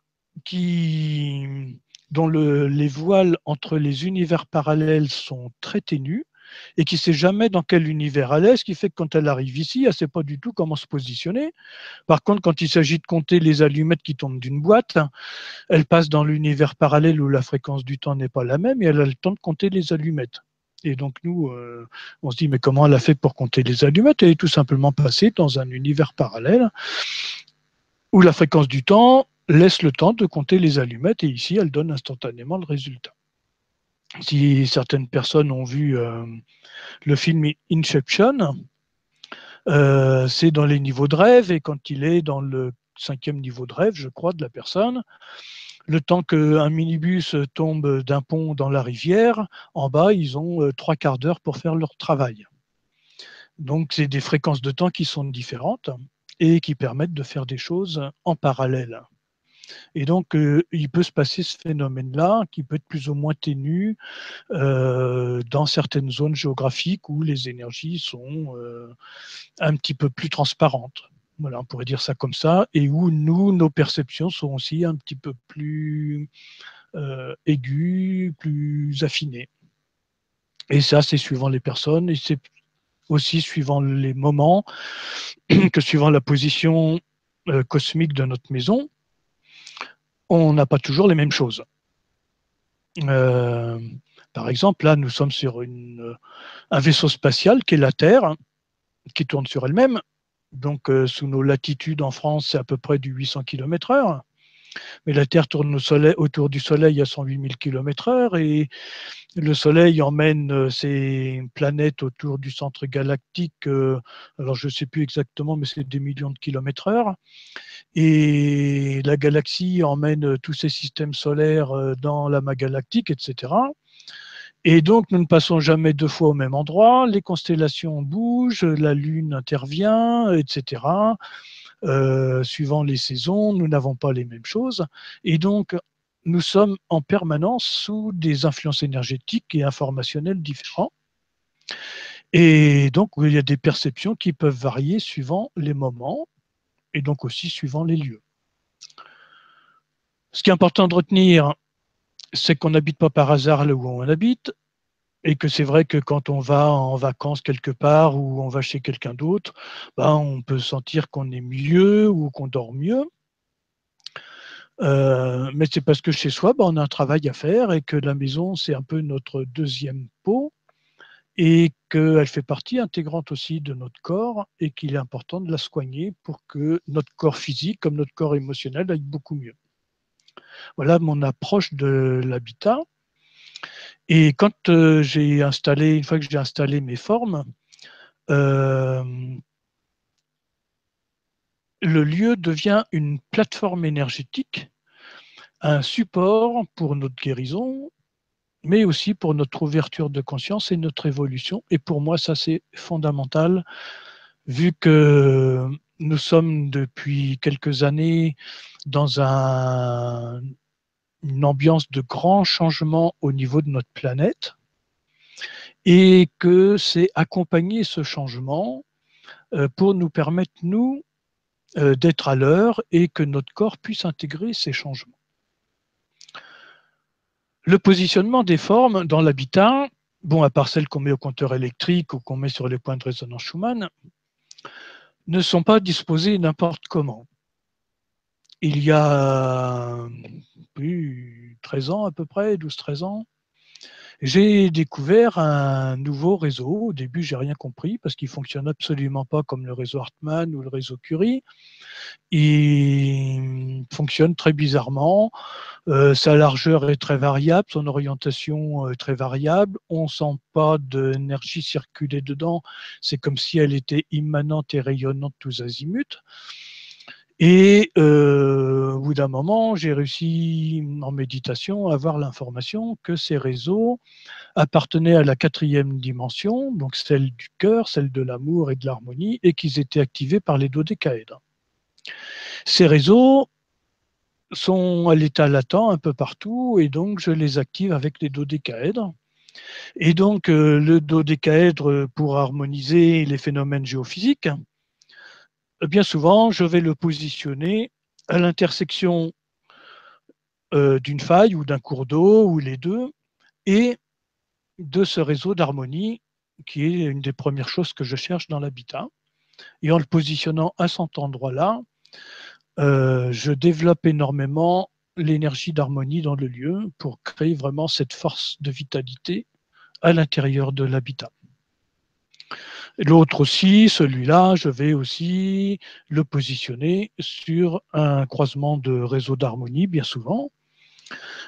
dont les voiles entre les univers parallèles sont très ténus et qui ne sait jamais dans quel univers elle est, ce qui fait que quand elle arrive ici, elle ne sait pas du tout comment se positionner. Par contre, quand il s'agit de compter les allumettes qui tombent d'une boîte, elle passe dans l'univers parallèle où la fréquence du temps n'est pas la même et elle a le temps de compter les allumettes. Et donc nous, on se dit, mais comment elle a fait pour compter les allumettes? Elle est tout simplement passée dans un univers parallèle où la fréquence du temps laisse le temps de compter les allumettes et ici, elle donne instantanément le résultat. Si certaines personnes ont vu le film Inception, c'est dans les niveaux de rêve et quand il est dans le 5e niveau de rêve, je crois, de la personne, le temps qu'un minibus tombe d'un pont dans la rivière, en bas, ils ont 3/4 d'heure pour faire leur travail. Donc, c'est des fréquences de temps qui sont différentes et qui permettent de faire des choses en parallèle. Et donc, il peut se passer ce phénomène-là qui peut être plus ou moins ténu dans certaines zones géographiques où les énergies sont un petit peu plus transparentes. Voilà, on pourrait dire ça comme ça, et où nous, nos perceptions sont aussi un petit peu plus aiguës, plus affinées. Et ça, c'est suivant les personnes, et c'est aussi suivant les moments, que suivant la position cosmique de notre maison, on n'a pas toujours les mêmes choses. Par exemple, là, nous sommes sur un vaisseau spatial qui est la Terre, qui tourne sur elle-même. Donc, sous nos latitudes en France, c'est à peu près du 800 km/h. Mais la Terre tourne autour du Soleil à 108 000 km/h et le Soleil emmène ses planètes autour du centre galactique, alors je ne sais plus exactement, mais c'est des millions de kilomètres heure. Et la galaxie emmène tous ses systèmes solaires dans l'amas galactique, etc. Et donc, nous ne passons jamais deux fois au même endroit, les constellations bougent, la Lune intervient, etc. Suivant les saisons, nous n'avons pas les mêmes choses. Et donc, nous sommes en permanence sous des influences énergétiques et informationnelles différentes. Et donc, il y a des perceptions qui peuvent varier suivant les moments et donc aussi suivant les lieux. Ce qui est important de retenir, c'est qu'on n'habite pas par hasard là où on habite, et que c'est vrai que quand on va en vacances quelque part ou on va chez quelqu'un d'autre, ben, on peut sentir qu'on est mieux ou qu'on dort mieux. Mais c'est parce que chez soi, ben, on a un travail à faire et que la maison, c'est un peu notre deuxième peau et qu'elle fait partie intégrante aussi de notre corps et qu'il est important de la soigner pour que notre corps physique comme notre corps émotionnel aille beaucoup mieux. Voilà mon approche de l'habitat. Et quand une fois que j'ai installé mes formes, le lieu devient une plateforme énergétique, un support pour notre guérison, mais aussi pour notre ouverture de conscience et notre évolution. Et pour moi, ça, c'est fondamental, vu que nous sommes depuis quelques années dans une ambiance de grand changement au niveau de notre planète, et que c'est accompagner ce changement pour nous permettre, nous, d'être à l'heure et que notre corps puisse intégrer ces changements. Le positionnement des formes dans l'habitat, bon, à part celles qu'on met au compteur électrique ou qu'on met sur les points de résonance Schumann, ne sont pas disposées n'importe comment. Il y a plus 13 ans à peu près, 12-13 ans, j'ai découvert un nouveau réseau. Au début, j'ai rien compris parce qu'il fonctionne absolument pas comme le réseau Hartmann ou le réseau Curie. Il fonctionne très bizarrement. Sa largeur est très variable, son orientation est très variable. On sent pas d'énergie circuler dedans. C'est comme si elle était immanente et rayonnante tous azimuts. Et au bout d'un moment, j'ai réussi en méditation à avoir l'information que ces réseaux appartenaient à la quatrième dimension, donc celle du cœur, celle de l'amour et de l'harmonie, et qu'ils étaient activés par les dodécaèdres. Ces réseaux sont à l'état latent un peu partout, et donc je les active avec les dodécaèdres. Et donc le dodécaèdre, pour harmoniser les phénomènes géophysiques, bien souvent, je vais le positionner à l'intersection d'une faille ou d'un cours d'eau, ou les deux, et de ce réseau d'harmonie, qui est une des premières choses que je cherche dans l'habitat. Et en le positionnant à cet endroit-là, je développe énormément l'énergie d'harmonie dans le lieu pour créer vraiment cette force de vitalité à l'intérieur de l'habitat. L'autre aussi, celui-là, je vais aussi le positionner sur un croisement de réseaux d'harmonie, bien souvent.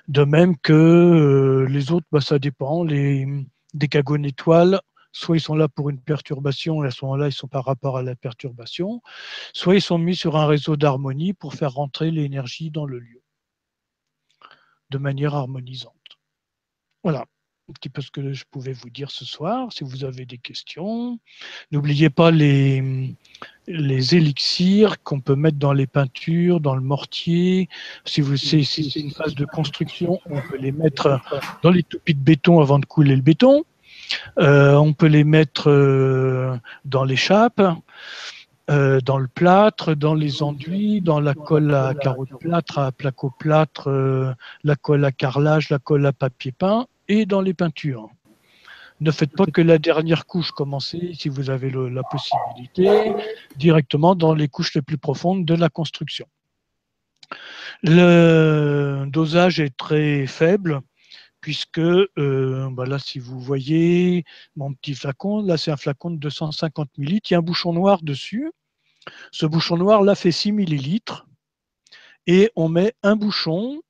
De même que les autres, bah, ça dépend. Les décagones étoiles, soit ils sont là pour une perturbation, et à ce moment-là, ils sont par rapport à la perturbation, soit ils sont mis sur un réseau d'harmonie pour faire rentrer l'énergie dans le lieu, de manière harmonisante. Voilà un petit peu ce que je pouvais vous dire ce soir. Si vous avez des questions, n'oubliez pas les élixirs qu'on peut mettre dans les peintures, dans le mortier. Si c'est une phase de construction, on peut les mettre dans les toupis de béton avant de couler le béton. On peut les mettre dans l'échappe, dans le plâtre, dans les enduits, dans la colle à carreaux de plâtre, à placo-plâtre, la colle à carrelage, la colle à papier peint et dans les peintures. Ne faites pas que la dernière couche, commencez, si vous avez la possibilité, directement dans les couches les plus profondes de la construction. Le dosage est très faible, puisque là, si vous voyez mon petit flacon, là c'est un flacon de 250 ml, il y a un bouchon noir dessus. Ce bouchon noir là fait 6 ml, et on met un bouchon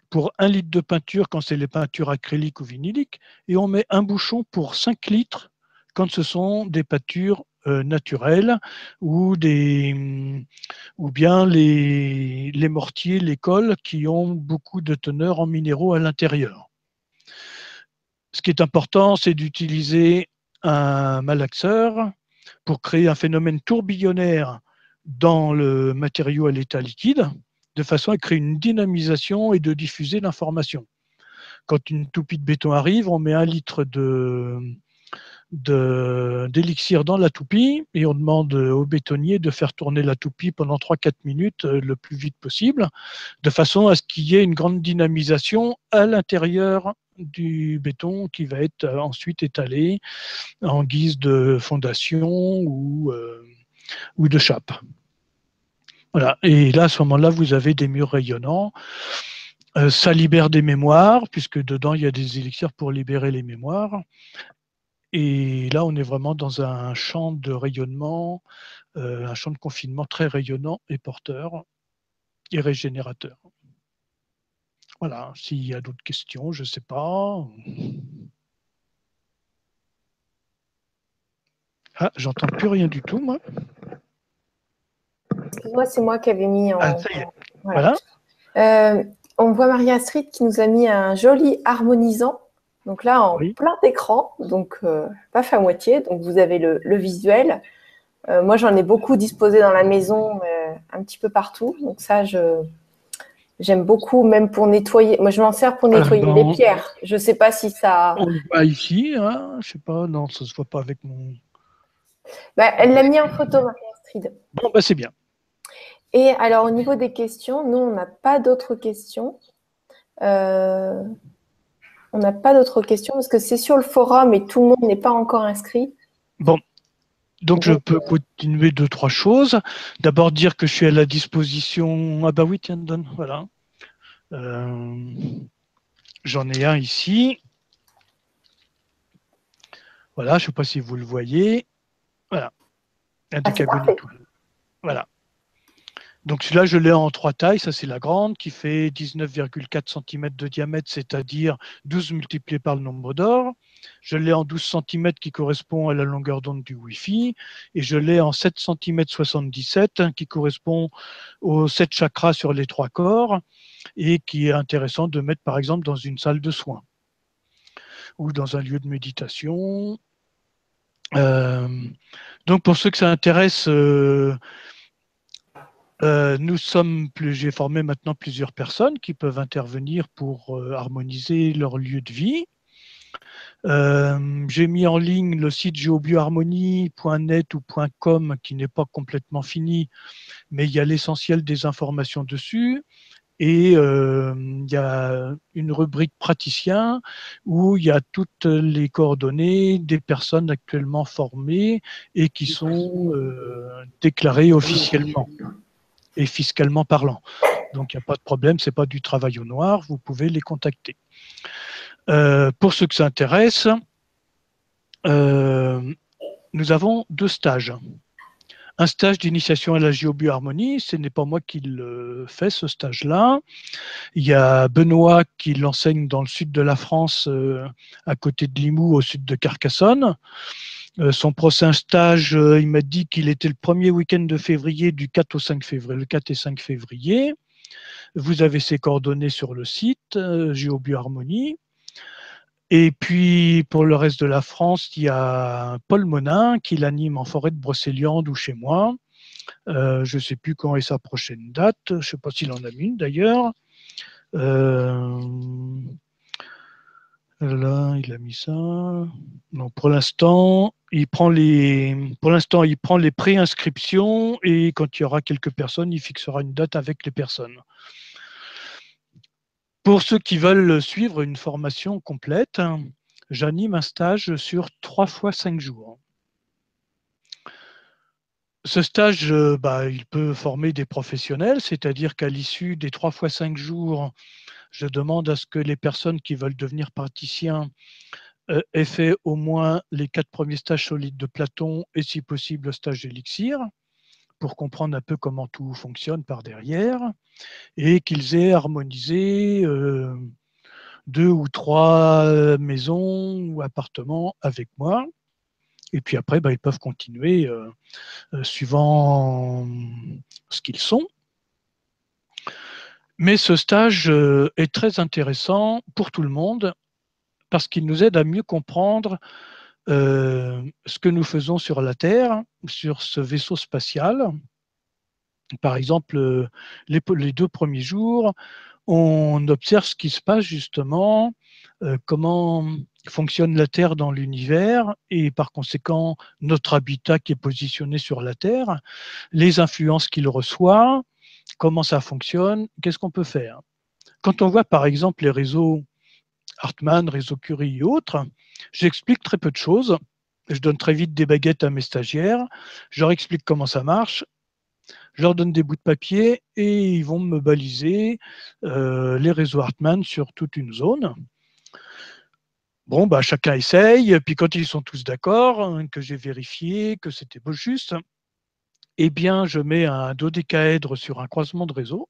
pour 1 litre de peinture quand c'est les peintures acryliques ou vinyliques, et on met un bouchon pour 5 litres quand ce sont des peintures naturelles ou, ou bien les mortiers, les cols qui ont beaucoup de teneur en minéraux à l'intérieur. Ce qui est important, c'est d'utiliser un malaxeur pour créer un phénomène tourbillonnaire dans le matériau à l'état liquide, de façon à créer une dynamisation et de diffuser l'information. Quand une toupie de béton arrive, on met 1 litre d'élixir dans la toupie et on demande au bétonnier de faire tourner la toupie pendant 3-4 minutes le plus vite possible, de façon à ce qu'il y ait une grande dynamisation à l'intérieur du béton qui va être ensuite étalé en guise de fondation ou de chape. Voilà. Et là, à ce moment-là, vous avez des murs rayonnants. Ça libère des mémoires, puisque dedans, il y a des élixirs pour libérer les mémoires. Et là, on est vraiment dans un champ de rayonnement, un champ de confinement très rayonnant et porteur et régénérateur. Voilà, s'il y a d'autres questions, je ne sais pas. Ah, j'entends plus rien du tout, moi. Excuse-moi, c'est moi qui avais mis en. Ah, ça y est. Voilà. On voit Maria Street qui nous a mis un joli harmonisant. Donc là, en plein écran, donc pas fait à moitié. Donc vous avez le visuel. Moi, j'en ai beaucoup disposé dans la maison, un petit peu partout. Donc ça, j'aime beaucoup, même pour nettoyer. Moi, je m'en sers pour nettoyer les pierres. Je ne sais pas si ça. On le voit ici, hein, je ne sais pas. Non, ça ne se voit pas avec mon. Bah, elle l'a mis en photo, Maria Street. Bon, bah, c'est bien. Et alors, au niveau des questions, nous, on n'a pas d'autres questions. On n'a pas d'autres questions parce que c'est sur le forum et tout le monde n'est pas encore inscrit. Bon, donc je peux continuer 2-3 choses. D'abord dire que je suis à la disposition. Ah bah oui, tiens, donne, voilà. J'en ai un ici. Voilà, je ne sais pas si vous le voyez. Voilà, un décagonite étoile. Voilà. Donc celui-là, je l'ai en 3 tailles. Ça, c'est la grande qui fait 19,4 cm de diamètre, c'est-à-dire 12 multiplié par le nombre d'or. Je l'ai en 12 cm qui correspond à la longueur d'onde du Wi-Fi. Et je l'ai en 7 cm 77 qui correspond aux 7 chakras sur les 3 corps et qui est intéressant de mettre, par exemple, dans une salle de soins ou dans un lieu de méditation. Donc, pour ceux que ça intéresse, j'ai formé maintenant plusieurs personnes qui peuvent intervenir pour harmoniser leur lieu de vie. J'ai mis en ligne le site geobioharmonie.net ou .com qui n'est pas complètement fini, mais il y a l'essentiel des informations dessus. Et il y a une rubrique praticien où il y a toutes les coordonnées des personnes actuellement formées et qui sont déclarées officiellement et fiscalement parlant. Donc il n'y a pas de problème, ce n'est pas du travail au noir, vous pouvez les contacter. Pour ceux que ça intéresse, nous avons 2 stages. Un stage d'initiation à la géobioharmonie, ce n'est pas moi qui le fais, ce stage-là. Il y a Benoît qui l'enseigne dans le sud de la France, à côté de Limoux, au sud de Carcassonne. Son prochain stage, il m'a dit qu'il était le premier week-end de février, du 4 au 5 février, le 4 et 5 février. Vous avez ses coordonnées sur le site, Géobioharmonie. Et puis, pour le reste de la France, il y a Paul Monin qui l'anime en forêt de Brocéliande ou chez moi. Je ne sais plus quand est sa prochaine date. Je ne sais pas s'il en a une d'ailleurs. Là, il a mis ça. Non, pour l'instant, il prend les préinscriptions et quand il y aura quelques personnes, il fixera une date avec les personnes. Pour ceux qui veulent suivre une formation complète, j'anime un stage sur 3 fois 5 jours. Ce stage, il peut former des professionnels, c'est-à-dire qu'à l'issue des 3 fois 5 jours, je demande à ce que les personnes qui veulent devenir praticiens aient fait au moins les 4 premiers stages solides de Platon et si possible le stage d'Élixir. pour comprendre un peu comment tout fonctionne par derrière, et qu'ils aient harmonisé 2 ou 3 maisons ou appartements avec moi. Et puis après, ils peuvent continuer suivant ce qu'ils sont. Mais ce stage est très intéressant pour tout le monde parce qu'il nous aide à mieux comprendre ce que nous faisons sur la Terre, sur ce vaisseau spatial. Par exemple, les 2 premiers jours, on observe ce qui se passe justement, comment fonctionne la Terre dans l'univers et par conséquent notre habitat qui est positionné sur la Terre, les influences qu'il reçoit, comment ça fonctionne, qu'est-ce qu'on peut faire. Quand on voit par exemple les réseaux Hartmann, réseau Curie et autres, j'explique très peu de choses. Je donne très vite des baguettes à mes stagiaires, je leur explique comment ça marche, je leur donne des bouts de papier et ils vont me baliser les réseaux Hartmann sur toute une zone. Bon, chacun essaye, puis quand ils sont tous d'accord, hein, que j'ai vérifié, que c'était beau juste, eh bien, je mets un dodécaèdre sur un croisement de réseau.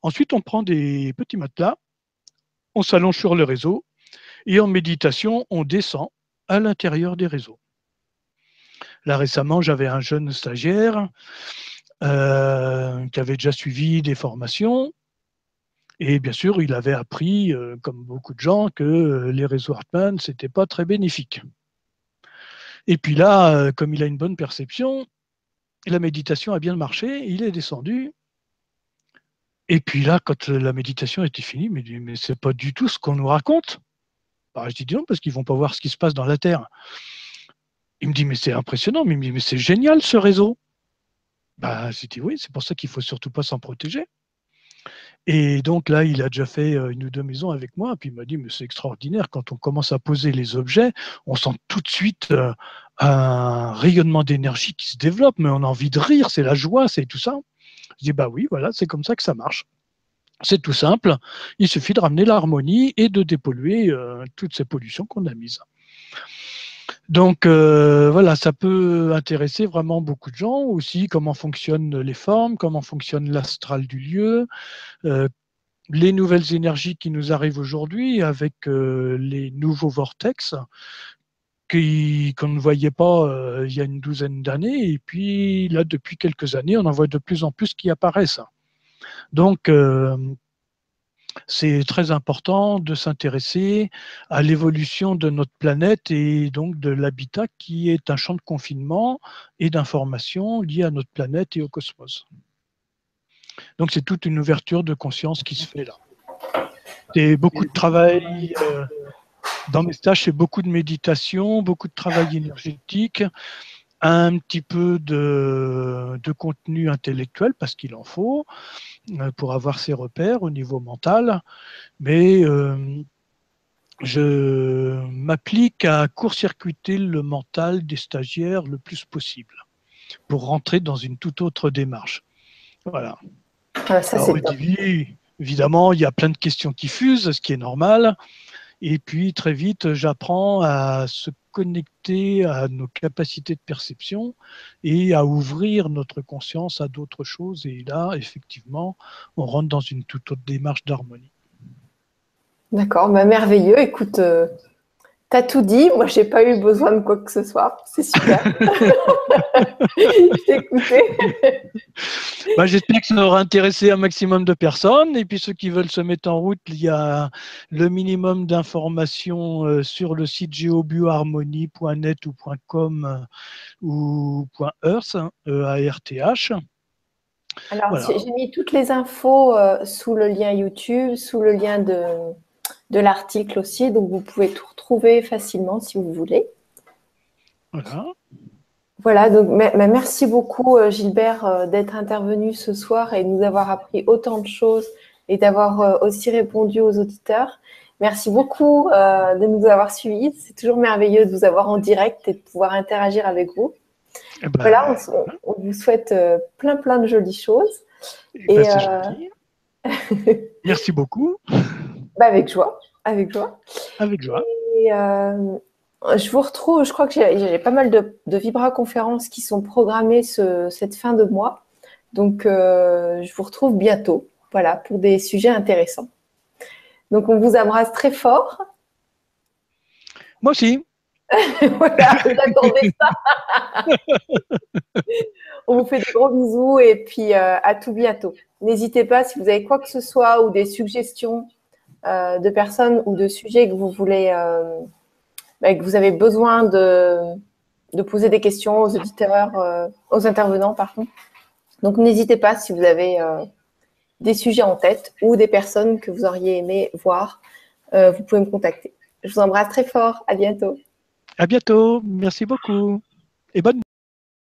Ensuite, on prend des petits matelas, on s'allonge sur le réseau, et en méditation, on descend à l'intérieur des réseaux. Là, récemment, j'avais un jeune stagiaire qui avait déjà suivi des formations. Et bien sûr, il avait appris, comme beaucoup de gens, que les réseaux Hartmann, ce n'était pas très bénéfique. Et puis là, comme il a une bonne perception, la méditation a bien marché, il est descendu. Et puis là, quand la méditation était finie, il me dit, mais c'est pas du tout ce qu'on nous raconte. Je dis non, parce qu'ils vont pas voir ce qui se passe dans la Terre. Il me dit, mais c'est impressionnant, mais il me dit, mais c'est génial ce réseau. J'ai dit oui, c'est pour ça qu'il faut surtout pas s'en protéger. Et donc là, il a déjà fait 1 ou 2 maisons avec moi, puis il m'a dit, mais c'est extraordinaire, quand on commence à poser les objets, on sent tout de suite un rayonnement d'énergie qui se développe, mais on a envie de rire, c'est la joie, c'est tout ça. Je dis, oui, voilà, c'est comme ça que ça marche. C'est tout simple, il suffit de ramener l'harmonie et de dépolluer toutes ces pollutions qu'on a mises. Donc voilà, ça peut intéresser vraiment beaucoup de gens aussi, comment fonctionnent les formes, comment fonctionne l'astral du lieu, les nouvelles énergies qui nous arrivent aujourd'hui avec les nouveaux vortex qu'on ne voyait pas il y a une douzaine d'années, et puis là, depuis quelques années, on en voit de plus en plus qui apparaissent. Donc, c'est très important de s'intéresser à l'évolution de notre planète et donc de l'habitat qui est un champ de confinement et d'information lié à notre planète et au cosmos. Donc, c'est toute une ouverture de conscience qui se fait là. C'est beaucoup de travail. Dans mes stages, c'est beaucoup de méditation, beaucoup de travail énergétique, un petit peu de contenu intellectuel, parce qu'il en faut, pour avoir ses repères au niveau mental. Mais je m'applique à court-circuiter le mental des stagiaires le plus possible, pour rentrer dans une toute autre démarche. Voilà. Ça, Alors, évidemment, il y a plein de questions qui fusent, ce qui est normal. Et puis, très vite, j'apprends à se connecter à nos capacités de perception et à ouvrir notre conscience à d'autres choses. Et là, effectivement, on rentre dans une toute autre démarche d'harmonie. D'accord, merveilleux. Écoute, tu as tout dit. Moi, j'ai pas eu besoin de quoi que ce soit. C'est super. Je t'ai écouté. J'espère que ça aura intéressé un maximum de personnes. Et puis, ceux qui veulent se mettre en route, il y a le minimum d'informations sur le site geobioharmonie.net ou .com ou .earth, E-A-R-T-H. Alors, Voilà. j'ai mis toutes les infos sous le lien YouTube, sous le lien de l'article aussi. Donc, vous pouvez tout retrouver facilement si vous voulez. Voilà. Voilà, donc merci beaucoup Gilbert d'être intervenu ce soir et de nous avoir appris autant de choses et d'avoir aussi répondu aux auditeurs. Merci beaucoup de nous avoir suivis. C'est toujours merveilleux de vous avoir en direct et de pouvoir interagir avec vous. Voilà, on vous souhaite plein de jolies choses. C'est gentil. Merci beaucoup. Avec joie, avec joie. Avec joie. Et Je vous retrouve, je crois que j'ai pas mal de vibra-conférences qui sont programmées cette fin de mois. Donc, je vous retrouve bientôt, voilà, pour des sujets intéressants. Donc, on vous embrasse très fort. Moi aussi. Voilà, vous attendez ça. On vous fait des gros bisous et puis à tout bientôt. N'hésitez pas si vous avez quoi que ce soit ou des suggestions de personnes ou de sujets que vous voulez, que vous avez besoin de poser des questions aux auditeurs, aux intervenants, pardon. Donc, n'hésitez pas si vous avez des sujets en tête ou des personnes que vous auriez aimé voir, vous pouvez me contacter. Je vous embrasse très fort. À bientôt. À bientôt. Merci beaucoup. Et bonne